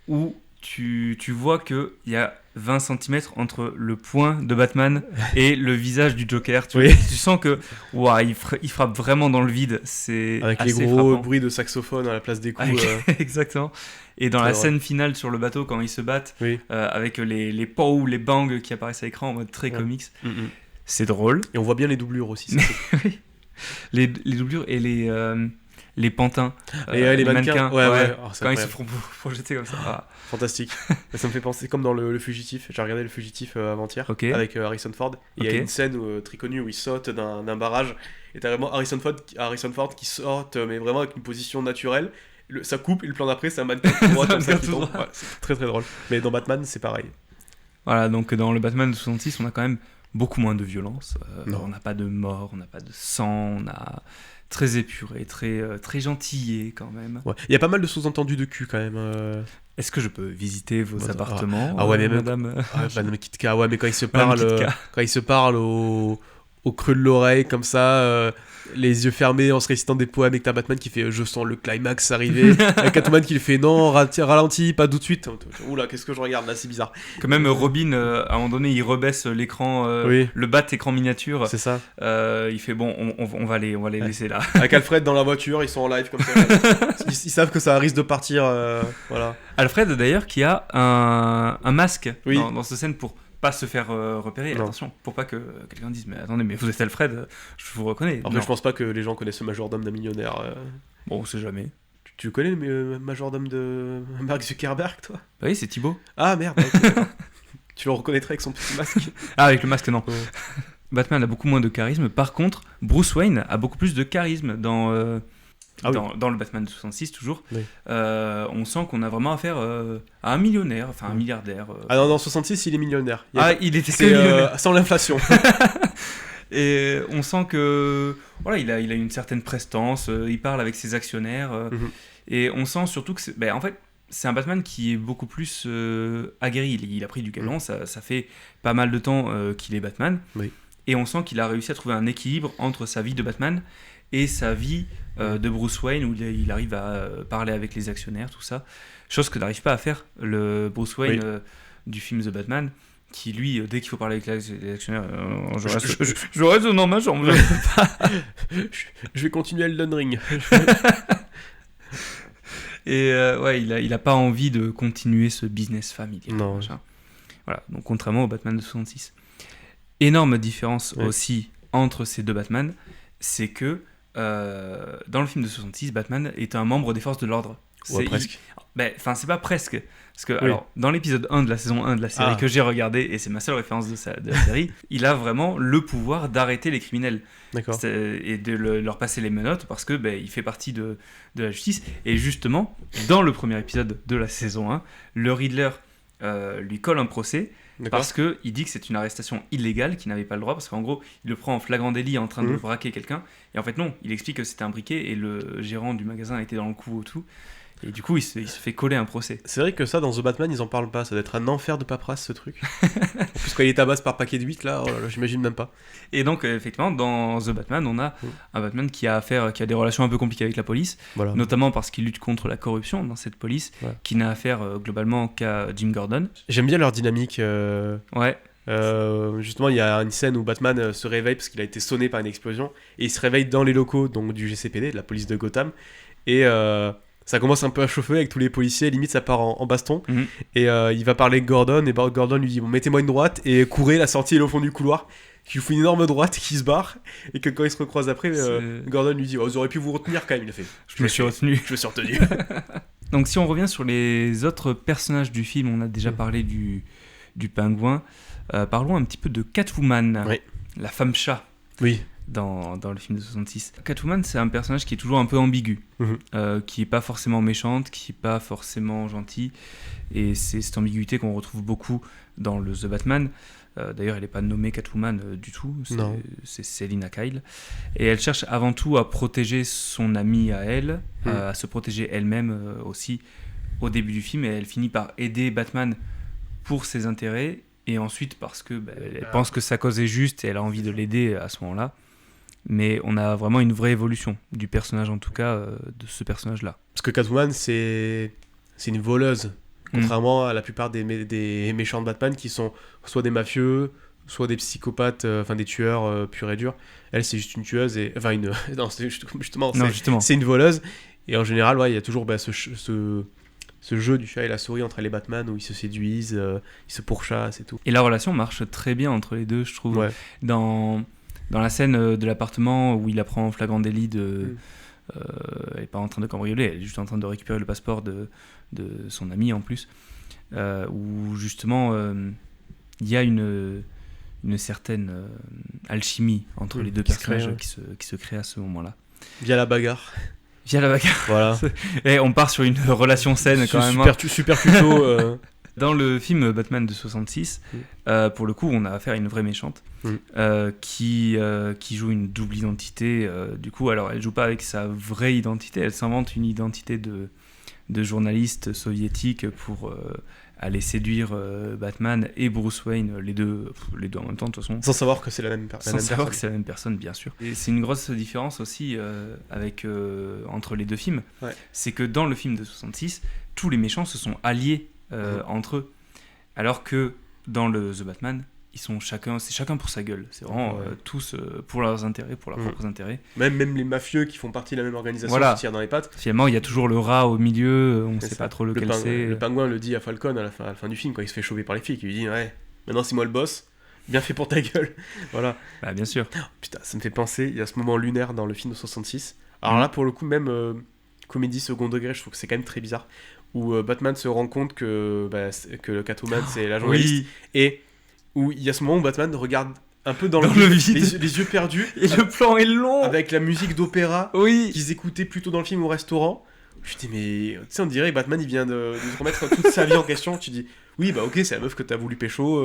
où tu vois qu'il y a 20 cm entre le poing de Batman et le visage du Joker. Tu sens que il frappe vraiment dans le vide. C'est Avec assez les gros frappant. bruits de saxophone à la place des coups. Exactement. Et dans Très la drôle. scène finale sur le bateau, quand ils se battent, Oui. avec les pow, les bangs qui apparaissent à l'écran en mode très comics, c'est drôle. Et on voit bien les doublures aussi. Ça, c'est- Les doublures et les pantins, Et les mannequins. Ouais. Oh, c'est quand ils se incroyable. font projeter comme ça. Ah. Fantastique. Ça me fait penser comme dans le Fugitif. J'ai regardé le Fugitif avant-hier Ok. avec Harrison Ford. Il y a Ok. une scène très connue où il saute d'un barrage. Et t'as vraiment Harrison Ford qui saute, mais vraiment avec une position naturelle. Ça coupe et le plan d'après, c'est un mannequin tout droit comme ça qui Tout tombe. droit. Ouais, c'est très très drôle. Mais dans Batman, c'est pareil. Voilà, donc dans le Batman de 66, on a quand même beaucoup moins de violence. Non. On n'a pas de mort, on n'a pas de sang, on a très épuré, très gentillé quand même. Ouais. Il y a pas mal de sous-entendus de cul quand même. Est-ce que je peux visiter vos Bah, appartements, ah ouais, mais même- madame Madame Kitka, ouais, mais quand il se Madame parle, Kitka. quand il se parle au creux de l'oreille comme ça, les yeux fermés en se récitant des poèmes, et que t'as Batman qui fait je sens le climax arriver, avec Catwoman qui lui fait non, ralentis, pas tout de suite. Oula, qu'est-ce que je regarde là, c'est bizarre. Que même Robin, à un moment donné, il rebaisse l'écran, Oui. le bat écran miniature. C'est ça. Il fait bon, on va les laisser là. Avec Alfred dans la voiture, ils sont en live comme ça. ils savent que ça risque de partir, voilà. Alfred d'ailleurs qui a un masque Oui. dans cette scène pour pas se faire repérer, Non. attention, pour pas que quelqu'un dise mais attendez, mais vous êtes Alfred, je vous reconnais. Après, Non. je pense pas que les gens connaissent le majordome d'un millionnaire. Bon, on sait jamais. Tu connais le majordome de Mark Zuckerberg, toi? Oui, c'est Thibaut. Ah merde, ok, d'accord. Tu le reconnaîtrais avec son petit masque. Ah, avec le masque, non. Ouais. Batman a beaucoup moins de charisme. Par contre, Bruce Wayne a beaucoup plus de charisme dans le Batman de 66, toujours. Oui. On sent qu'on a vraiment affaire à un millionnaire, enfin un milliardaire. Ah non, dans 66, il est millionnaire. Il était que C'est millionnaire. sans l'inflation. Et on sent que voilà, il a une certaine prestance, il parle avec ses actionnaires, et on sent surtout que en fait, c'est un Batman qui est beaucoup plus aguerri. Il a pris du galon, ça fait pas mal de temps qu'il est Batman, oui. Et on sent qu'il a réussi à trouver un équilibre entre sa vie de Batman et sa vie de Bruce Wayne, où il arrive à parler avec les actionnaires, tout ça, chose que n'arrive pas à faire le Bruce Wayne du film The Batman, qui lui, dès qu'il faut parler avec les actionnaires, je reste dans ma chambre. Je vais continuer Elden Ring. Et il a pas envie de continuer ce business familial. Non. Machin. Voilà, donc contrairement au Batman de 66. Énorme différence aussi entre ces deux Batman, c'est que dans le film de 66, Batman est un membre des forces de l'ordre. Ouais, presque. C'est pas presque. Parce que, alors, dans l'épisode 1 de la saison 1 de la série que j'ai regardé, et c'est ma seule référence de la série, il a vraiment le pouvoir d'arrêter les criminels. D'accord. Et de leur passer les menottes, parce que il fait partie de la justice. Et justement, dans le premier épisode de la saison 1, le Riddler lui colle un procès, parce qu'il dit que c'est une arrestation illégale, qu'il n'avait pas le droit, parce qu'en gros, il le prend en flagrant délit en train de braquer quelqu'un. Et en fait, non, il explique que c'était un briquet, et le gérant du magasin était dans le coup au tout. Et du coup, il se fait coller un procès. C'est vrai que ça, dans The Batman, ils en parlent pas. Ça doit être un enfer de paperasse, ce truc. En plus, quand il est tabasse par paquet de 8, là, j'imagine même pas. Et donc, effectivement, dans The Batman, on a un Batman qui a des relations un peu compliquées avec la police, notamment parce qu'il lutte contre la corruption dans cette police, qui n'a affaire globalement qu'à Jim Gordon. J'aime bien leur dynamique. Justement, il y a une scène où Batman se réveille parce qu'il a été sonné par une explosion, et il se réveille dans les locaux donc, du GCPD, de la police de Gotham, et ça commence un peu à chauffer avec tous les policiers, limite ça part en baston, et il va parler avec Gordon, et Gordon lui dit mettez-moi une droite, et courez, la sortie est au fond du couloir, qui lui fout une énorme droite, qui se barre, et que quand ils se recroisent après, Gordon lui dit vous auriez pu vous retenir quand même. Il a fait je me suis retenu. Donc si on revient sur les autres personnages du film, on a déjà parlé du pingouin, parlons un petit peu de Catwoman, la femme chat. Oui. Dans le film de 66. Catwoman, c'est un personnage qui est toujours un peu ambigu, qui est pas forcément méchante, qui est pas forcément gentille, et c'est cette ambiguïté qu'on retrouve beaucoup dans le The Batman. D'ailleurs, elle n'est pas nommée Catwoman du tout, c'est Selina Kyle, et elle cherche avant tout à protéger son amie à elle, à se protéger elle-même aussi au début du film, et elle finit par aider Batman pour ses intérêts, et ensuite parce que elle pense que sa cause est juste et elle a envie de l'aider à ce moment-là. Mais on a vraiment une vraie évolution du personnage, en tout cas de ce personnage-là. Parce que Catwoman, c'est une voleuse, contrairement à la plupart des méchants de Batman qui sont soit des mafieux, soit des psychopathes, enfin des tueurs purs et durs. Elle, c'est juste une tueuse, non, c'est justement, c'est une voleuse. Et en général, il y a toujours ce jeu du chat et la souris entre les Batman où ils se séduisent, ils se pourchassent et tout. Et la relation marche très bien entre les deux, je trouve. Ouais. Dans la scène de l'appartement où il apprend en flagrant délit elle n'est pas en train de cambrioler, elle est juste en train de récupérer le passeport de son ami en plus, où justement il y a une certaine alchimie entre les deux personnages qui se crée à ce moment-là. Via la bagarre. Voilà. Et on part sur une relation saine quand même. Super tuto. Dans le film Batman de 66, pour le coup, on a affaire à une vraie méchante qui joue une double identité. Du coup, alors elle joue pas avec sa vraie identité, elle s'invente une identité de journaliste soviétique pour aller séduire Batman et Bruce Wayne, les deux en même temps de toute façon. Sans savoir que c'est la même personne. Sans savoir que c'est la même personne, bien sûr. Et c'est une grosse différence aussi entre les deux films. Ouais. C'est que dans le film de 66, tous les méchants se sont alliés entre eux, alors que dans le The Batman, c'est chacun pour sa gueule. C'est vraiment tous pour leurs intérêts, pour leurs propres intérêts. Même les mafieux qui font partie de la même organisation se tirent dans les pattes. Finalement, il y a toujours le rat au milieu, on ne sait pas trop lequel c'est. Le pingouin le dit à Falcon à la fin du film, quand il se fait choper par les flics, il lui dit maintenant c'est moi le boss, bien fait pour ta gueule. Voilà. Bah, bien sûr. Putain, ça me fait penser, il y a ce moment lunaire dans le film de 66. Alors là, pour le coup, même comédie second degré, je trouve que c'est quand même très bizarre, où Batman se rend compte que le Catwoman c'est la journaliste, et où il y a ce moment où Batman regarde un peu dans le vide, les yeux perdus, Et le plan est long. avec la musique d'opéra Oui. qu'ils écoutaient plutôt dans le film au restaurant. Je dis mais tu sais, on dirait que Batman il vient de se remettre toute sa vie en question. Tu dis oui bah ok, c'est la meuf que t'as voulu pécho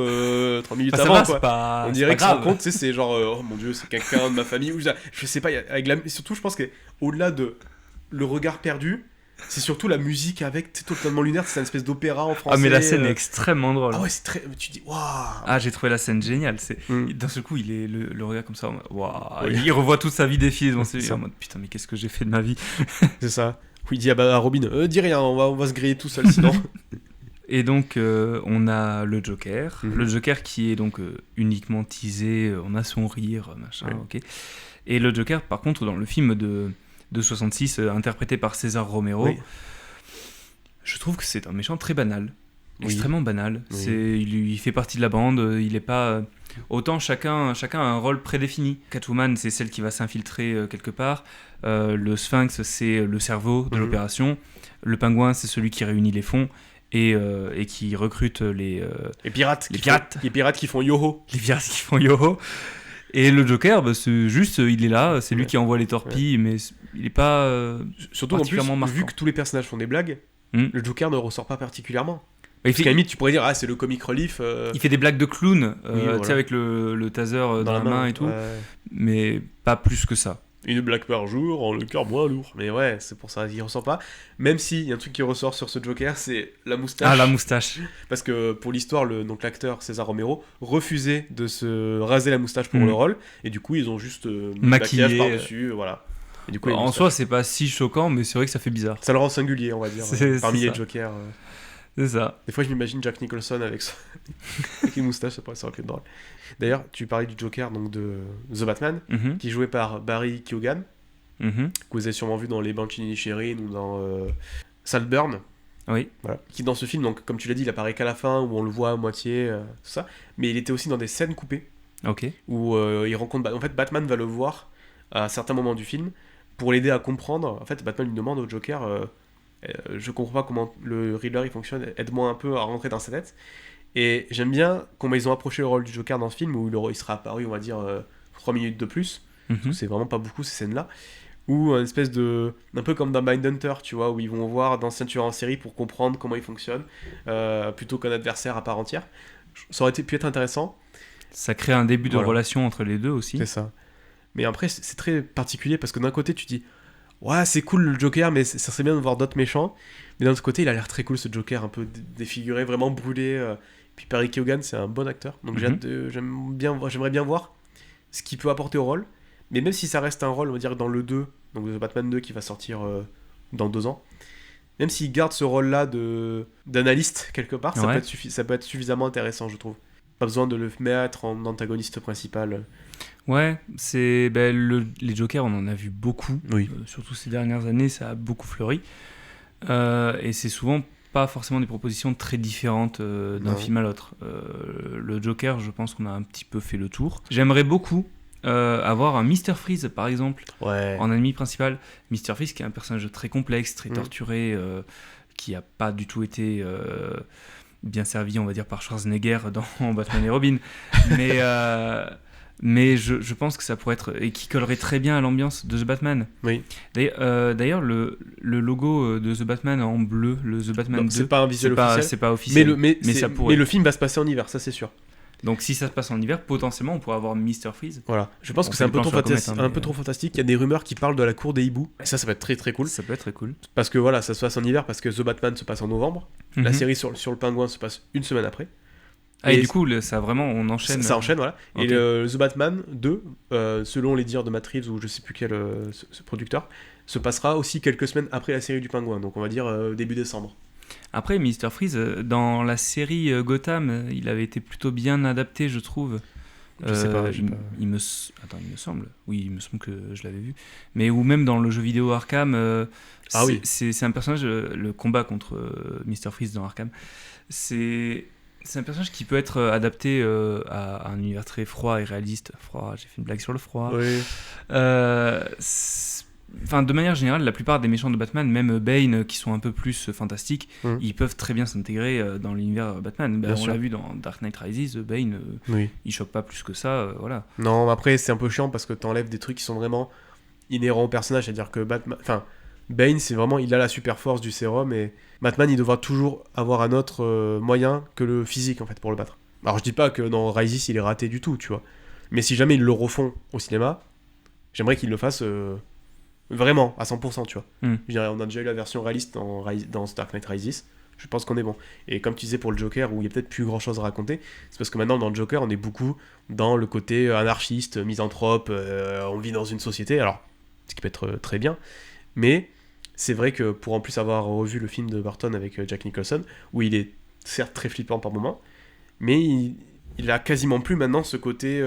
3 minutes Bah, ça avant, va, quoi. c'est pas. On c'est dirait pas que se rend grave. compte, tu sais, c'est genre oh mon dieu, c'est quelqu'un de ma famille, ou je sais pas, et surtout je pense qu'au-delà de le regard perdu, c'est surtout la musique avec, tu sais, totalement lunaire, c'est une espèce d'opéra en français. Ah mais la scène est extrêmement drôle. Ah ouais, c'est très, tu dis waouh. Ah, j'ai trouvé la scène géniale. D'un seul coup, il est le regard comme ça. Waouh. Il revoit toute sa vie défiler devant ses yeux. En mode putain, mais qu'est-ce que j'ai fait de ma vie. C'est ça. Oui, il dit à Robin, dis rien, on va se griller tout seul sinon. Et donc, on a le Joker. Mhm. Le Joker qui est donc uniquement teasé. On a son rire, machin, Ouais. ok. Et le Joker, par contre, dans le film de 66, interprété par César Romero, Oui. je trouve que c'est un méchant très banal. Oui. Extrêmement banal. Oui. Il fait partie de la bande, il est pas... Autant chacun a un rôle prédéfini. Catwoman, c'est celle qui va s'infiltrer quelque part. Le Sphinx, c'est le cerveau de Mhm. l'opération. Le Pingouin, c'est celui qui réunit les fonds et qui recrute les pirates. Les pirates. Les pirates qui font yo-ho. pirates qui font yo-ho. Et le Joker, bah, c'est juste, il est là, c'est lui Ouais. qui envoie les torpilles, mais il est pas... Surtout en plus, particulièrement marquant. vu que tous les personnages font des blagues, le Joker ne ressort pas particulièrement. il, Parce qu'à fait, la limite, tu pourrais dire, c'est le comic relief. il fait des blagues de clown, Oui, tu sais, voilà. avec le taser dans la main et tout, ouais. mais pas plus que ça. Une blague par jour rend le cœur moins lourd. Mais ouais, c'est pour ça qu'il ressort pas. Même s'il y a un truc qui ressort sur ce Joker, c'est la moustache. Ah, la moustache. Parce que pour l'histoire, donc l'acteur César Romero refusait de se raser la moustache pour Mhm. le rôle. Et du coup, ils ont juste mis le Maquillé. maquillage par-dessus. Voilà. Et du coup, la En moustache. soi, c'est pas si choquant, mais c'est vrai que ça fait bizarre. Ça le rend singulier, on va dire. C'est Parmi les ça. Jokers. C'est ça. Des fois, je m'imagine Jack Nicholson avec, avec une moustache, ça pourrait être drôle. D'ailleurs, tu parlais du Joker, donc de The Batman, Mhm. qui est joué par Barry Keoghan, Mhm. que vous avez sûrement vu dans Les Banshees d'Inisherin ou dans Saltburn. Oui. Voilà. Qui dans ce film, donc comme tu l'as dit, il apparaît qu'à la fin, où on le voit à moitié, tout ça. Mais il était aussi dans des scènes coupées, Ok. où il rencontre... En fait, Batman va le voir à certains moments du film, pour l'aider à comprendre. En fait, Batman lui demande au Joker... je comprends pas comment le Riddler il fonctionne, aide-moi un peu à rentrer dans sa tête. Et j'aime bien comment ils ont approché le rôle du Joker dans ce film, où il sera apparu, on va dire, 3 minutes de plus. Mhm. C'est vraiment pas beaucoup ces scènes-là. Ou une espèce de... Un peu comme dans Mindhunter, tu vois, où ils vont voir d'anciens tueurs en série pour comprendre comment ils fonctionnent, plutôt qu'un adversaire à part entière. Ça aurait pu être intéressant. Ça crée un début de Voilà. relation entre les deux aussi. C'est ça. Mais après, c'est très particulier, parce que d'un côté, tu dis... Ouais, c'est cool le Joker, mais ça serait bien de voir d'autres méchants. Mais d'un autre côté, il a l'air très cool ce Joker, un peu défiguré, vraiment brûlé. Puis Barry Keoghan, c'est un bon acteur. Donc Mhm. j'aimerais bien voir ce qu'il peut apporter au rôle. Mais même si ça reste un rôle, on va dire, dans le 2, donc The Batman 2 qui va sortir dans 2 ans, même s'il garde ce rôle-là d'analyste quelque part, ça, Ouais. ça peut être suffisamment intéressant, je trouve. Pas besoin de le mettre en antagoniste principal. Ouais, les Jokers, on en a vu beaucoup. Oui. Surtout ces dernières années, ça a beaucoup fleuri. Et c'est souvent pas forcément des propositions très différentes d'un Non. film à l'autre. Le Joker, je pense qu'on a un petit peu fait le tour. J'aimerais beaucoup avoir un Mr. Freeze, par exemple, Ouais. en ennemi principal. Mr. Freeze, qui est un personnage très complexe, très Mm. torturé, qui a pas du tout été bien servi, on va dire, par Schwarzenegger dans Batman et Robin. Mais je pense que ça pourrait être... Et qui collerait très bien à l'ambiance de The Batman. Oui. D'ailleurs, le logo de The Batman en bleu, le The Batman Donc, 2, c'est pas un visuel officiel. c'est pas officiel. Mais ça pourrait. le film va se passer en hiver, ça c'est sûr. Donc si ça se passe en hiver, potentiellement, on pourrait avoir Mr. Freeze. Voilà. Je pense On que fait c'est un des peu, plans trop, sur la comète, hein, un mais, peu trop fantastique. Il y a des rumeurs qui parlent de la cour des hiboux. Et ça va être très très cool. Ça peut être très cool. Parce que voilà, ça se passe en hiver, parce que The Batman se passe en novembre. La Mhm. série sur le pingouin se passe une semaine après. Ah, et Et du coup, ça vraiment, on enchaîne. Ça enchaîne, voilà. Ok. Et The Batman 2, selon les dires de Matt Reeves ou je sais plus quel ce producteur, se passera aussi quelques semaines après la série du pingouin. Donc on va dire début décembre. Après, Mr. Freeze, dans la série Gotham, il avait été plutôt bien adapté, je trouve. Je sais pas, j'ai il, pas- il me semble. Oui, il me semble que je l'avais vu. Mais ou même dans le jeu vidéo Arkham, Ah oui. c'est un personnage, le combat contre Mr. Freeze dans Arkham, c'est un personnage qui peut être adapté à un univers très froid et réaliste. Froid, j'ai fait une blague sur le froid. Oui. enfin, de manière générale, la plupart des méchants de Batman, même Bane, qui sont un peu plus fantastiques, ils peuvent très bien s'intégrer dans l'univers Batman. Bien On sûr. l'a vu dans Dark Knight Rises, Bane, Oui. il choque pas plus que ça, voilà. Non, après, c'est un peu chiant parce que t'enlèves des trucs qui sont vraiment inhérents au personnage. C'est-à-dire que Bane, c'est vraiment, il a la super force du sérum et Batman, il devra toujours avoir un autre moyen que le physique, en fait, pour le battre. Alors, je dis pas que dans Rises, il est raté du tout, tu vois. Mais si jamais ils le refont au cinéma, j'aimerais qu'ils le fassent vraiment, à 100%, tu vois. Je dirais, on a déjà eu la version réaliste dans Dark Knight Rises. Je pense qu'on est bon. Et comme tu disais pour le Joker, où il y a peut-être plus grand-chose à raconter, c'est parce que maintenant, dans le Joker, on est beaucoup dans le côté anarchiste, misanthrope, on vit dans une société, alors, ce qui peut être très bien, mais c'est vrai que pour en plus avoir revu le film de Burton avec Jack Nicholson, où il est certes très flippant par moments, mais il a quasiment plus maintenant ce côté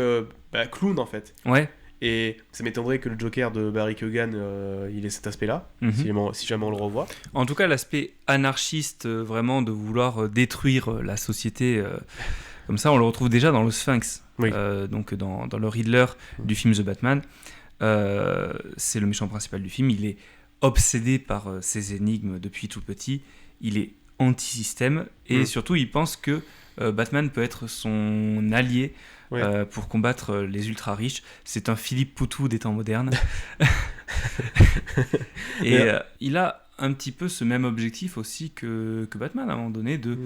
clown, en fait. Ouais. Et ça m'étonnerait que le Joker de Barry Keoghan, il ait cet aspect-là, si jamais on le revoit. En tout cas, l'aspect anarchiste, vraiment, de vouloir détruire la société, comme ça, on le retrouve déjà dans le Sphinx, Oui. donc dans le Riddler du film The Batman. C'est le méchant principal du film, il est obsédé par ces énigmes depuis tout petit, il est anti-système, et surtout, il pense que Batman peut être son allié pour combattre les ultra riches. C'est un Philippe Poutou des temps modernes. Et il a un petit peu ce même objectif aussi que Batman à un moment donné, de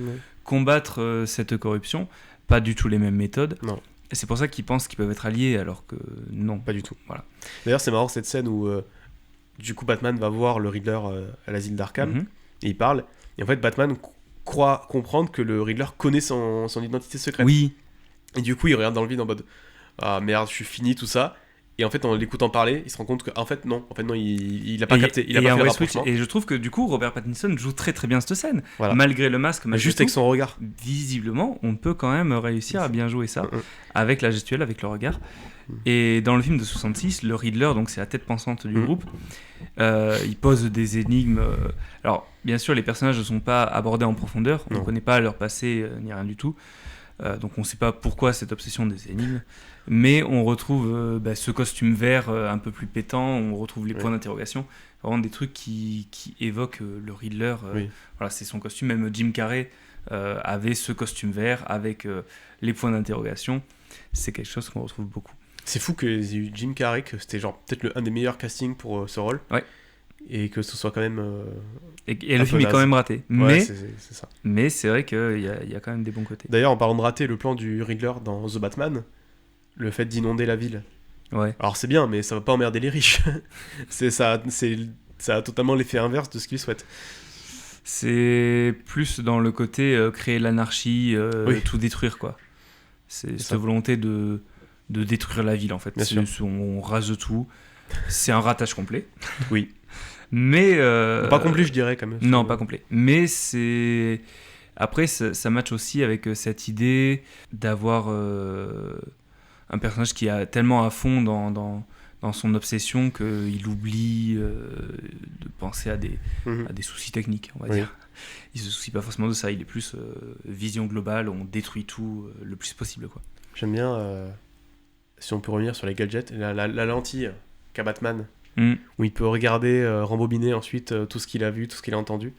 combattre cette corruption. Pas du tout les mêmes méthodes. Non. Et c'est pour ça qu'ils pensent qu'ils peuvent être alliés alors que non. Pas du tout. Voilà. D'ailleurs, c'est marrant cette scène où du coup Batman va voir le Riddler à l'asile d'Arkham et il parle. Et en fait, Batman croit comprendre que le Riddler connaît son identité secrète. Oui. Et du coup, il regarde dans le vide en mode ah merde, je suis fini, tout ça. Et en fait, en l'écoutant parler, il se rend compte que en fait non, il a pas capté, il a pas fait le rapprochement. Et je trouve que du coup, Robert Pattinson joue très très bien cette scène. Voilà. Malgré le masque, malgré juste tout, avec son regard. Visiblement, on peut quand même réussir à bien jouer ça avec la gestuelle, avec le regard. Et dans le film de 66, le Riddler, donc c'est la tête pensante du groupe, il pose des énigmes. Alors, bien sûr, les personnages ne sont pas abordés en profondeur, on ne connaît pas leur passé ni rien du tout. Donc on ne sait pas pourquoi cette obsession des énigmes, mais on retrouve ce costume vert un peu plus pétant, on retrouve les points d'interrogation, vraiment des trucs qui évoquent le Riddler. Voilà, c'est son costume, même Jim Carrey avait ce costume vert avec les points d'interrogation, c'est quelque chose qu'on retrouve beaucoup. C'est fou que Jim Carrey, que c'était genre peut-être un des meilleurs castings pour ce rôle, et que ce soit quand même et le film est quand même raté, mais c'est ça. Mais c'est vrai qu'il y a quand même des bons côtés. D'ailleurs, en parlant de rater, le plan du Riddler dans The Batman, le fait d'inonder la ville, alors c'est bien, mais ça va pas emmerder les riches. ça a totalement l'effet inverse de ce qu'ils souhaitent. C'est plus dans le côté créer l'anarchie, tout détruire, quoi. C'est cette volonté de détruire la ville, en fait. On rase tout, c'est un ratage complet. Oui. Mais pas complet, je dirais quand même. Non, pas complet. Mais c'est après ça match aussi avec cette idée d'avoir un personnage qui est tellement à fond dans son obsession qu'il oublie de penser à des soucis techniques, on va dire. Il se soucie pas forcément de ça. Il est plus vision globale. On détruit tout le plus possible, quoi. J'aime bien si on peut revenir sur les gadgets, la lentille qu'a Batman. Où il peut regarder, rembobiner ensuite tout ce qu'il a vu, tout ce qu'il a entendu.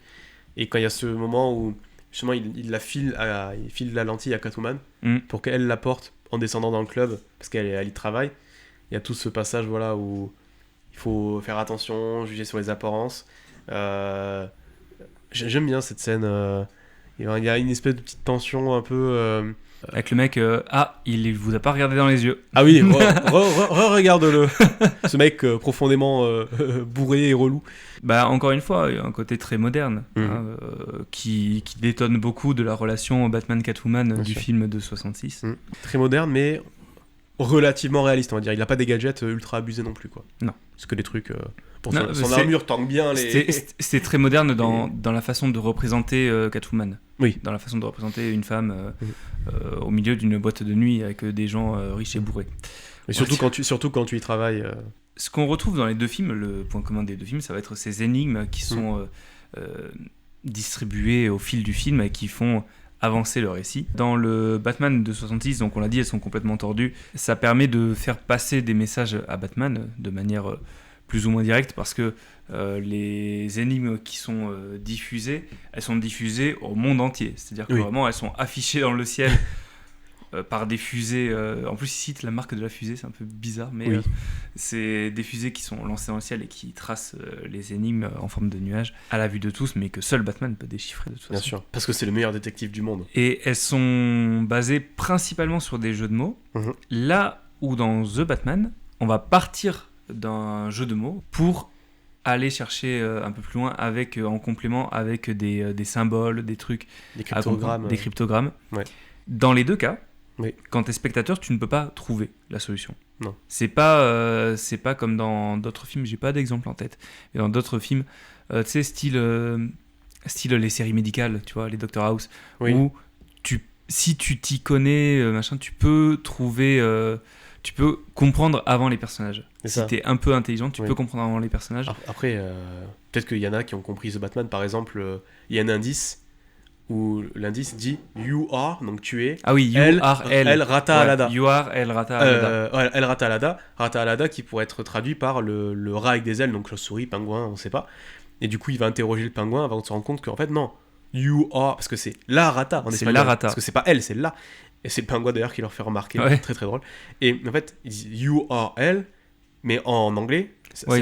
Et quand il y a ce moment où justement il file la lentille à Catwoman pour qu'elle la porte en descendant dans le club, parce qu'elle y travaille, il y a tout ce passage où il faut faire attention, juger sur les apparences. J'aime bien cette scène. Il y a une espèce de petite tension un peu... Avec le mec, il vous a pas regardé dans les yeux. Ah oui, regarde-le. Ce mec profondément bourré et relou. Encore une fois, il y a un côté très moderne qui détonne beaucoup de la relation Batman-Catwoman du film de 66. Très moderne, mais relativement réaliste, on va dire. Il n'a pas des gadgets ultra abusés non plus, quoi. Non. C'est que des trucs... son armure tangue bien les... C'était très moderne dans la façon de représenter Catwoman. Oui. Dans la façon de représenter une femme au milieu d'une boîte de nuit avec des gens riches et bourrés. Et surtout quand tu y travailles... Ce qu'on retrouve dans les deux films, le point commun des deux films, ça va être ces énigmes qui sont distribuées au fil du film et qui font avancer le récit. Dans le Batman de 66, donc on l'a dit, elles sont complètement tordues. Ça permet de faire passer des messages à Batman de manière plus ou moins direct parce que les énigmes qui sont diffusées, elles sont diffusées au monde entier. C'est-à-dire que vraiment, elles sont affichées dans le ciel par des fusées. En plus, ils citent la marque de la fusée, c'est un peu bizarre, mais c'est des fusées qui sont lancées dans le ciel et qui tracent les énigmes en forme de nuages à la vue de tous, mais que seul Batman peut déchiffrer de toute façon. Bien sûr, parce que c'est le meilleur détective du monde. Et elles sont basées principalement sur des jeux de mots. Là où dans The Batman, on va partir d'un jeu de mots pour aller chercher un peu plus loin en complément avec des symboles, des trucs, des cryptogrammes. Des cryptogrammes. Ouais. Dans les deux cas, quand t'es spectateur, tu ne peux pas trouver la solution. Non. C'est pas comme dans d'autres films, j'ai pas d'exemple en tête. Mais dans d'autres films, tu sais, style les séries médicales, tu vois, les Dr House, où si tu t'y connais, tu peux trouver, tu peux comprendre avant les personnages. Si t'es un peu intelligent, tu peux comprendre avant les personnages. Après, peut-être qu'il y en a qui ont compris The Batman, par exemple, il y a un indice où l'indice dit You are, donc tu es. Ah oui, You are El Rata Alada. You are El Rata Alada. El Rata Alada. Rata Alada qui pourrait être traduit par le rat avec des ailes, donc chauve-souris, pingouin, on sait pas. Et du coup, il va interroger le pingouin avant de se rendre compte qu'en fait, non. You are, parce que c'est la Rata en espagnol. C'est la Rata. Parce que c'est pas elle, c'est la. Et c'est le pingouin d'ailleurs qui leur fait remarquer. Très très drôle. Et en fait, il dit You are El, mais en anglais.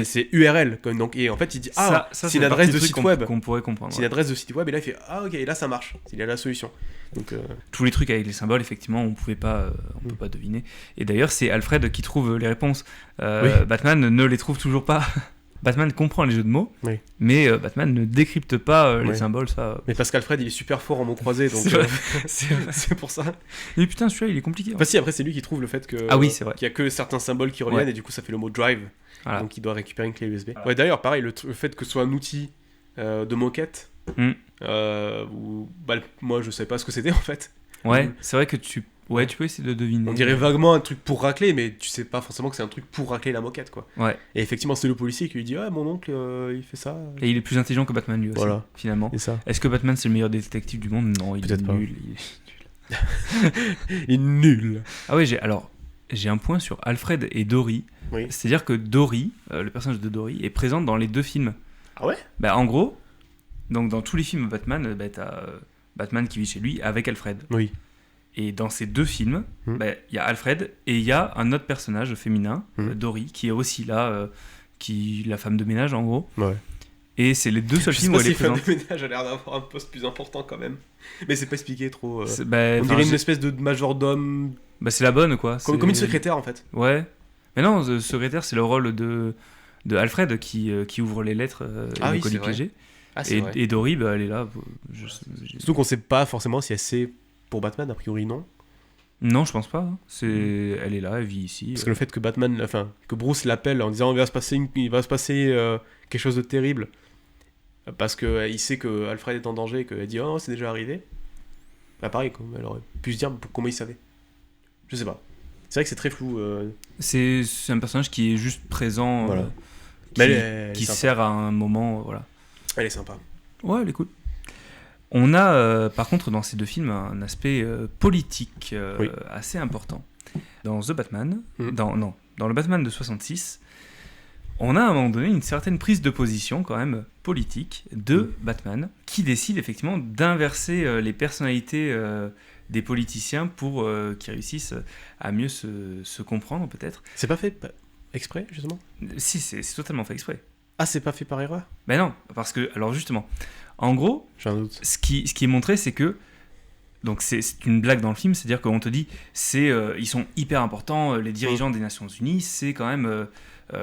C'est URL donc, et en fait il dit c'est une adresse de site web qu'on pourrait comprendre. C'est une adresse de site web et là il fait ok, et là ça marche, il y a la solution. Donc tous les trucs avec les symboles, effectivement, on peut pas deviner. Et d'ailleurs c'est Alfred qui trouve les réponses. Batman ne les trouve toujours pas. Batman comprend les jeux de mots, mais Batman ne décrypte pas les symboles, ça. Mais parce qu'Alfred il est super fort en mots croisés, donc c'est pour ça. Mais putain, celui-là il est compliqué. Enfin si, après c'est lui qui trouve le fait que c'est vrai. qu'il y a que certains symboles qui reviennent et du coup ça fait le mot drive. Voilà. Donc il doit récupérer une clé USB. Ouais, d'ailleurs, pareil, le fait que ce soit un outil de moquette, moi je savais pas ce que c'était en fait. Ouais, c'est vrai que tu peux essayer de deviner. On dirait vaguement un truc pour racler, mais tu sais pas forcément que c'est un truc pour racler la moquette, quoi. Ouais. Et effectivement, c'est le policier qui lui dit mon oncle il fait ça. Et il est plus intelligent que Batman lui aussi, finalement. C'est ça. Est-ce que Batman c'est le meilleur détective du monde ? Non, il est nul. Il est nul. Ah oui, j'ai un point sur Alfred et Dory. C'est-à-dire que Dory, le personnage de Dory, est présent dans les deux films. Ah ouais ? En gros, donc dans tous les films Batman, t'as Batman qui vit chez lui avec Alfred. Oui. Et dans ces deux films, il y a Alfred et il y a un autre personnage féminin, Dory, qui est aussi là, qui la femme de ménage en gros. Ouais. Et c'est les deux seuls films où elle est présente. La femme de ménage a l'air d'avoir un poste plus important quand même. Mais c'est pas expliqué trop. On dirait une espèce de majordome. C'est la bonne quoi. Comme une secrétaire en fait. Ouais. Mais non, le secrétaire c'est le rôle de Alfred qui ouvre les lettres et les colis piégés. Et Dory, elle est là. Surtout qu'on sait pas forcément si elle sait pour Batman, a priori non. Non, je pense pas. Elle est là, elle vit ici. Parce que le fait que Bruce l'appelle en disant il va se passer quelque chose de terrible, parce qu'il sait que Alfred est en danger et qu'elle dit oh c'est déjà arrivé. Pareil, elle aurait pu se dire comment il savait. Je sais pas. C'est vrai que c'est très flou. C'est un personnage qui est juste présent, qui sert à un moment, voilà. Elle est sympa. Ouais, elle est cool. On a par contre dans ces deux films un aspect politique assez important. Dans The Batman, dans le Batman de 66, on a à un moment donné une certaine prise de position quand même politique de Batman qui décide effectivement d'inverser les personnalités des politiciens pour qu'ils réussissent à mieux se comprendre peut-être. C'est pas fait exprès justement ? Si, c'est totalement fait exprès. Ah, c'est pas fait par erreur ? Ben non, parce que, alors justement, en gros, j'ai un doute. Ce qui est montré, c'est que, donc c'est une blague dans le film, c'est-à-dire qu'on te dit, ils sont hyper importants, les dirigeants des Nations Unies, c'est quand même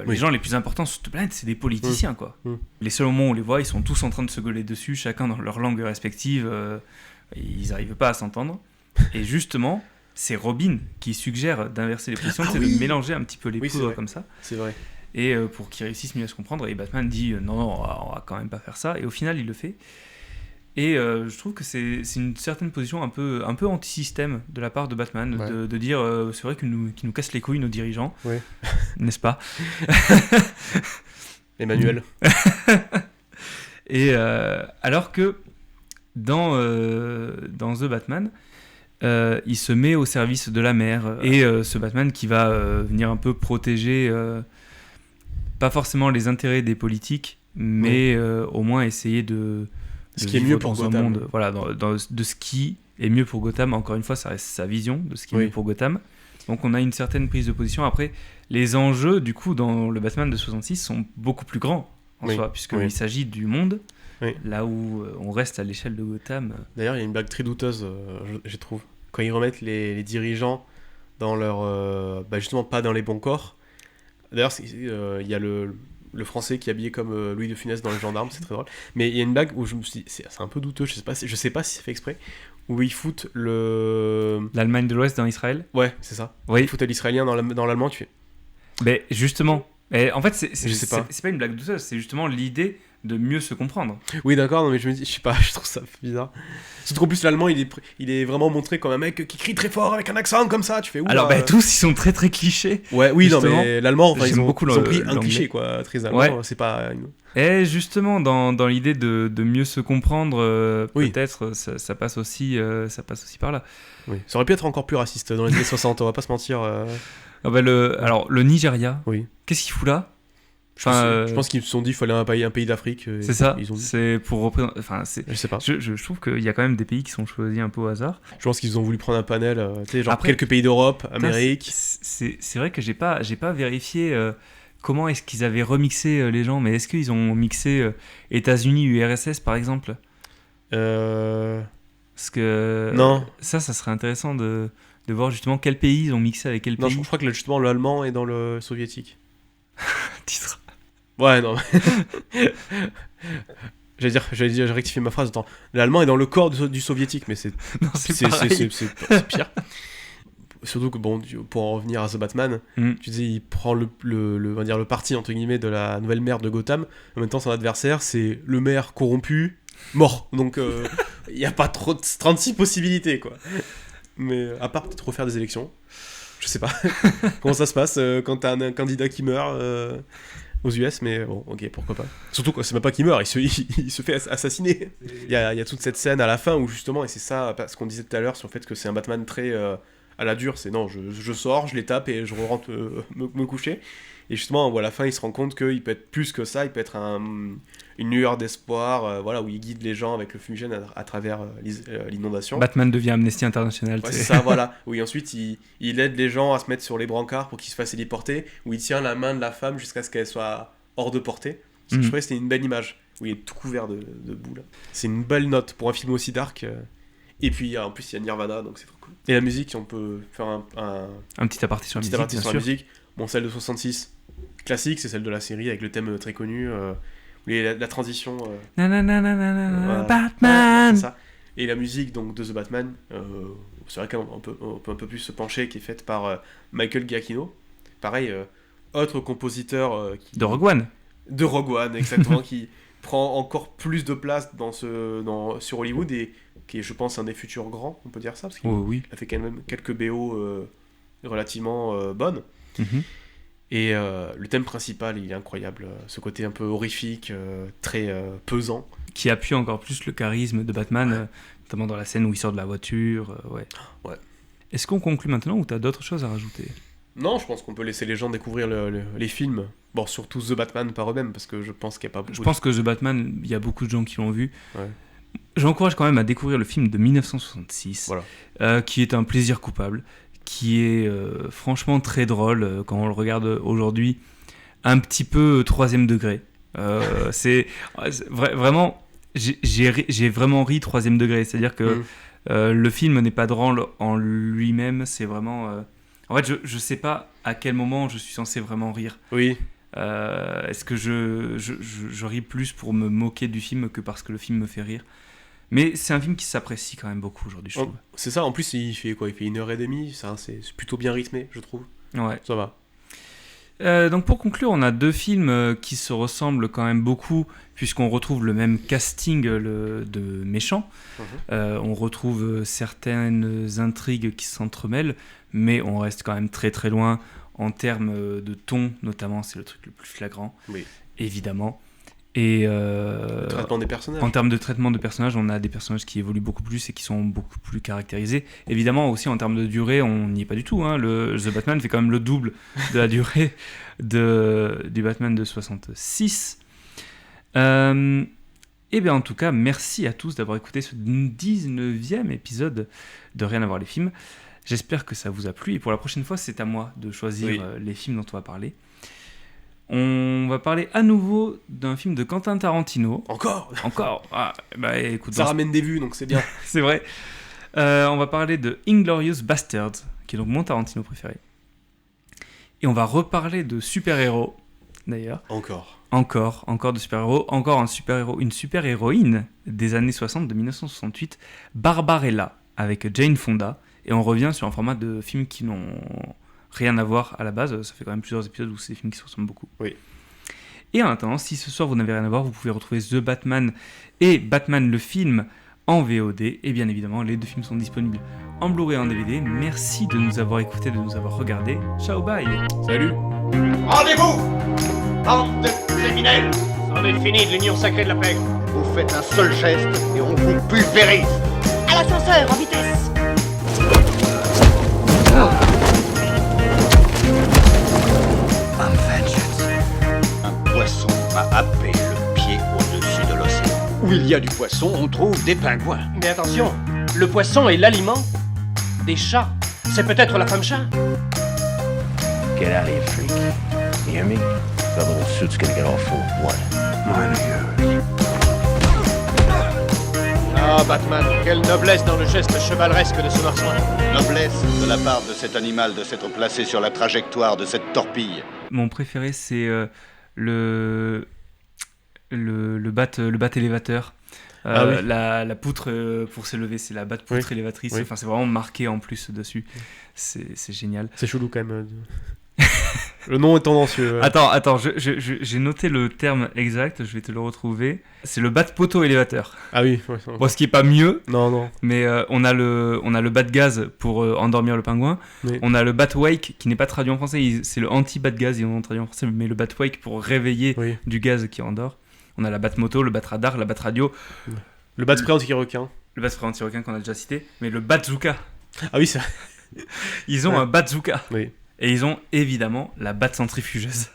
les gens les plus importants sur cette planète, c'est des politiciens, quoi. Les seuls moments où on les voit, ils sont tous en train de se gueuler dessus, chacun dans leur langue respective, ils n'arrivent pas à s'entendre. Et justement, c'est Robin qui suggère d'inverser les positions, de mélanger un petit peu les poudres comme ça. C'est vrai. Et pour qu'ils réussissent mieux à se comprendre, et Batman dit non, on va quand même pas faire ça, et au final il le fait. Et je trouve que c'est une certaine position un peu anti-système de la part de Batman, de dire c'est vrai qu'ils nous cassent les couilles nos dirigeants, n'est-ce pas? Emmanuel. Et alors que dans The Batman, il se met au service de la mère, et ce Batman qui va venir un peu protéger pas forcément les intérêts des politiques, mais au moins essayer de Ce qui est vivre mieux pour dans un Gotham. monde, voilà, de ce qui est mieux pour Gotham. Encore une fois, ça reste sa vision de ce qui est Oui. mieux pour Gotham. Donc on a une certaine prise de position. Après, les enjeux, du coup, dans le Batman de 66 sont beaucoup plus grands en Oui. soi, puisqu'il Oui. s'agit du monde, Oui. là où on reste à l'échelle de Gotham. D'ailleurs, il y a une blague très douteuse, je trouve. Quand ils remettent les dirigeants dans leur... justement, pas dans les bons corps. D'ailleurs, il y a le français qui est habillé comme Louis de Funès dans Les Gendarmes, c'est très drôle. Mais il y a une blague où je me suis dit, c'est un peu douteux, je sais pas si c'est fait exprès, où ils foutent le... L'Allemagne de l'Ouest dans Israël. Ouais, c'est ça. Oui. Ils foutent l'israélien dans l'allemand, tu fais... Mais justement, et en fait, c'est Je sais pas. c'est pas une blague douteuse, c'est justement l'idée de mieux se comprendre. Oui, d'accord, non, mais je me dis, je sais pas, je trouve ça bizarre. Surtout qu'en plus, l'allemand, il est vraiment montré comme un mec qui crie très fort avec un accent comme ça, tu fais... Oula. Alors, tous, ils sont très très clichés. Ouais, oui, non, justement, mais l'allemand, enfin, j'aime ils ont beaucoup pris un l'anglais. cliché, quoi, très allemand, Ouais. c'est pas... Et justement, dans l'idée de mieux se comprendre, Oui. peut-être, ça passe aussi par là. Oui. Ça aurait pu être encore plus raciste dans les années 60, on va pas se mentir. Ah bah, alors, le Nigeria, Oui. qu'est-ce qu'il fout là? Je pense qu'ils se sont dit qu'il fallait un pays d'Afrique. Et C'est ça, Ils ont dit. c'est pour représenter... Enfin, Je sais pas. je trouve qu'il y a quand même des pays qui sont choisis un peu au hasard. Je pense qu'ils ont voulu prendre un panel, tu sais, genre Après, quelques pays d'Europe, Putain, Amérique. c'est vrai que j'ai pas vérifié comment est-ce qu'ils avaient remixé les gens, mais est-ce qu'ils ont mixé États-Unis, URSS par exemple? Parce que Non. ça serait intéressant de voir justement quel pays ils ont mixé avec quel Non, pays. je crois que justement l'allemand est dans le soviétique. Titre. Ouais, non. J'ai rectifié ma phrase. Attends. L'allemand est dans le corps du soviétique, mais c'est Non, c'est pareil. c'est pire. Surtout que, bon, pour en revenir à The Batman, tu dis, il prend on va dire, le parti, entre guillemets, de la nouvelle maire de Gotham. En même temps, son adversaire, c'est le maire corrompu, mort. Donc, il n'y a pas 36 possibilités, quoi. Mais à part peut-être refaire des élections. Je sais pas comment ça se passe quand t'as un candidat qui meurt aux US, mais bon, ok, pourquoi pas. Surtout que c'est même pas qu'il meurt, il se fait assassiner. Il y a toute cette scène à la fin où justement, et c'est ça, ce qu'on disait tout à l'heure sur le fait que c'est un Batman très à la dure, c'est non, je sors, je les tape et je rentre me coucher. Et justement, à la fin, il se rend compte qu'il peut être plus que ça, il peut être une lueur d'espoir, voilà, où il guide les gens avec le fumigène à travers l'inondation. Batman devient Amnesty International. Ouais, c'est ça, voilà. Oui, ensuite, il aide les gens à se mettre sur les brancards pour qu'ils se fassent téléporter, où il tient la main de la femme jusqu'à ce qu'elle soit hors de portée. Je trouvais que c'était une belle image, où il est tout couvert de boue, là. C'est une belle note pour un film aussi dark. Et puis, en plus, il y a Nirvana, donc c'est trop cool. Et la musique, on peut faire un petit aparté sur la petit musique, aparté bien sur la sûr. musique. Bon, celle de 66, classique, c'est celle de la série, avec le thème très connu, où il y a la transition... voilà. Batman. C'est ça. Et la musique donc de The Batman, c'est vrai qu'on peut un peu plus se pencher, qui est faite par Michael Giacchino. Pareil, autre compositeur De Rogue One. de Rogue One, exactement, qui prend encore plus de place sur Hollywood et qui est, je pense, un des futurs grands, on peut dire ça, parce qu'il Oui. a fait quand même quelques BO relativement bonnes. Mhm. Et le thème principal, il est incroyable, ce côté un peu horrifique, très pesant. Qui appuie encore plus le charisme de Batman, notamment dans la scène où il sort de la voiture. Ouais. Est-ce qu'on conclut maintenant ou t'as d'autres choses à rajouter? Non, je pense qu'on peut laisser les gens découvrir les films. Bon, surtout The Batman par eux-mêmes, parce que je pense qu'il n'y a pas beaucoup Je pense que The Batman, il y a beaucoup de gens qui l'ont vu. Ouais. J'encourage quand même à découvrir le film de 1966, qui est un plaisir coupable, qui est franchement très drôle quand on le regarde aujourd'hui, un petit peu troisième degré. Vraiment, j'ai vraiment ri troisième degré, c'est-à-dire que le film n'est pas drôle en lui-même, c'est vraiment... En fait, je sais pas à quel moment je suis censé vraiment rire. Oui. Est-ce que je ris plus pour me moquer du film que parce que le film me fait rire? Mais c'est un film qui s'apprécie quand même beaucoup aujourd'hui, je trouve. C'est ça, en plus, il fait 1h30, ça, c'est plutôt bien rythmé, je trouve. Ouais. Ça va. Donc pour conclure, on a deux films qui se ressemblent quand même beaucoup, puisqu'on retrouve le même casting de méchants. On retrouve certaines intrigues qui s'entremêlent, mais on reste quand même très très loin en termes de ton, notamment, c'est le truc le plus flagrant, Oui. évidemment. Et Le traitement des personnages. en termes de traitement de personnages, on a des personnages qui évoluent beaucoup plus et qui sont beaucoup plus caractérisés. Évidemment, aussi en termes de durée, on n'y est pas du tout. Hein. The Batman fait quand même le double de la durée du Batman de 66. Et bien en tout cas, merci à tous d'avoir écouté ce 19e épisode de Rien à voir les films. J'espère que ça vous a plu et pour la prochaine fois, c'est à moi de choisir les films dont on va parler. On va parler à nouveau d'un film de Quentin Tarantino. Encore. Ah, bah écoute, Ça ramène des vues, donc c'est bien. c'est vrai. On va parler de Inglourious Basterds, qui est donc mon Tarantino préféré. Et on va reparler de super-héros, d'ailleurs. Encore de super-héros. Encore une super-héroïne des années 60, de 1968, Barbarella, avec Jane Fonda. Et on revient sur un format de films qui n'ont rien à voir à la base. Ça fait quand même plusieurs épisodes où c'est des films qui se ressemblent beaucoup. Oui. Et en attendant, si ce soir vous n'avez rien à voir, vous pouvez retrouver The Batman et Batman le film en VOD. Et bien évidemment, les deux films sont disponibles en Blu-ray et en DVD. Merci de nous avoir écoutés, de nous avoir regardés. Ciao, bye. Salut. Rendez-vous, bande de criminels. C'en est fini de l'union sacrée de la paix. Vous faites un seul geste et on vous pulvérise. À l'ascenseur, en vitesse. Un vengeance. Un poisson a happé le pied au-dessus de l'océan. Où il y a du poisson, on trouve des pingouins. Mais attention, le poisson est l'aliment des chats. C'est peut-être la femme chat. Get out of here, freak. You hear me? That little suit's gonna get all full of blood. Mine or yours. Ah, Batman, quelle noblesse dans le geste chevaleresque de ce marsouin. Noblesse de la part de cet animal de s'être placé sur la trajectoire de cette torpille. Mon préféré, c'est le bat élévateur. Oui. La poutre pour s'élever, c'est la batte poutre élévatrice. Oui. Enfin, c'est vraiment marqué en plus dessus. C'est génial. C'est chelou quand même. Le nom est tendancieux. Attends, j'ai noté le terme exact, je vais te le retrouver. C'est le bat poteau élévateur. Ah oui. Ouais. Bon, ce qui est pas mieux, Non. mais on a le bat gaz pour endormir le pingouin. Oui. On a le bat wake qui n'est pas traduit en français, c'est le anti-bat gaz, ils ont traduit en français, mais le bat wake pour réveiller du gaz qui endort. On a la bat moto, le bat radar, la bat radio. Le bat spray anti-requin. Le bat spray anti-requin qu'on a déjà cité, mais le bazooka. Ah oui, c'est Ils ont un bazooka. Oui. Et ils ont évidemment la batte centrifugeuse.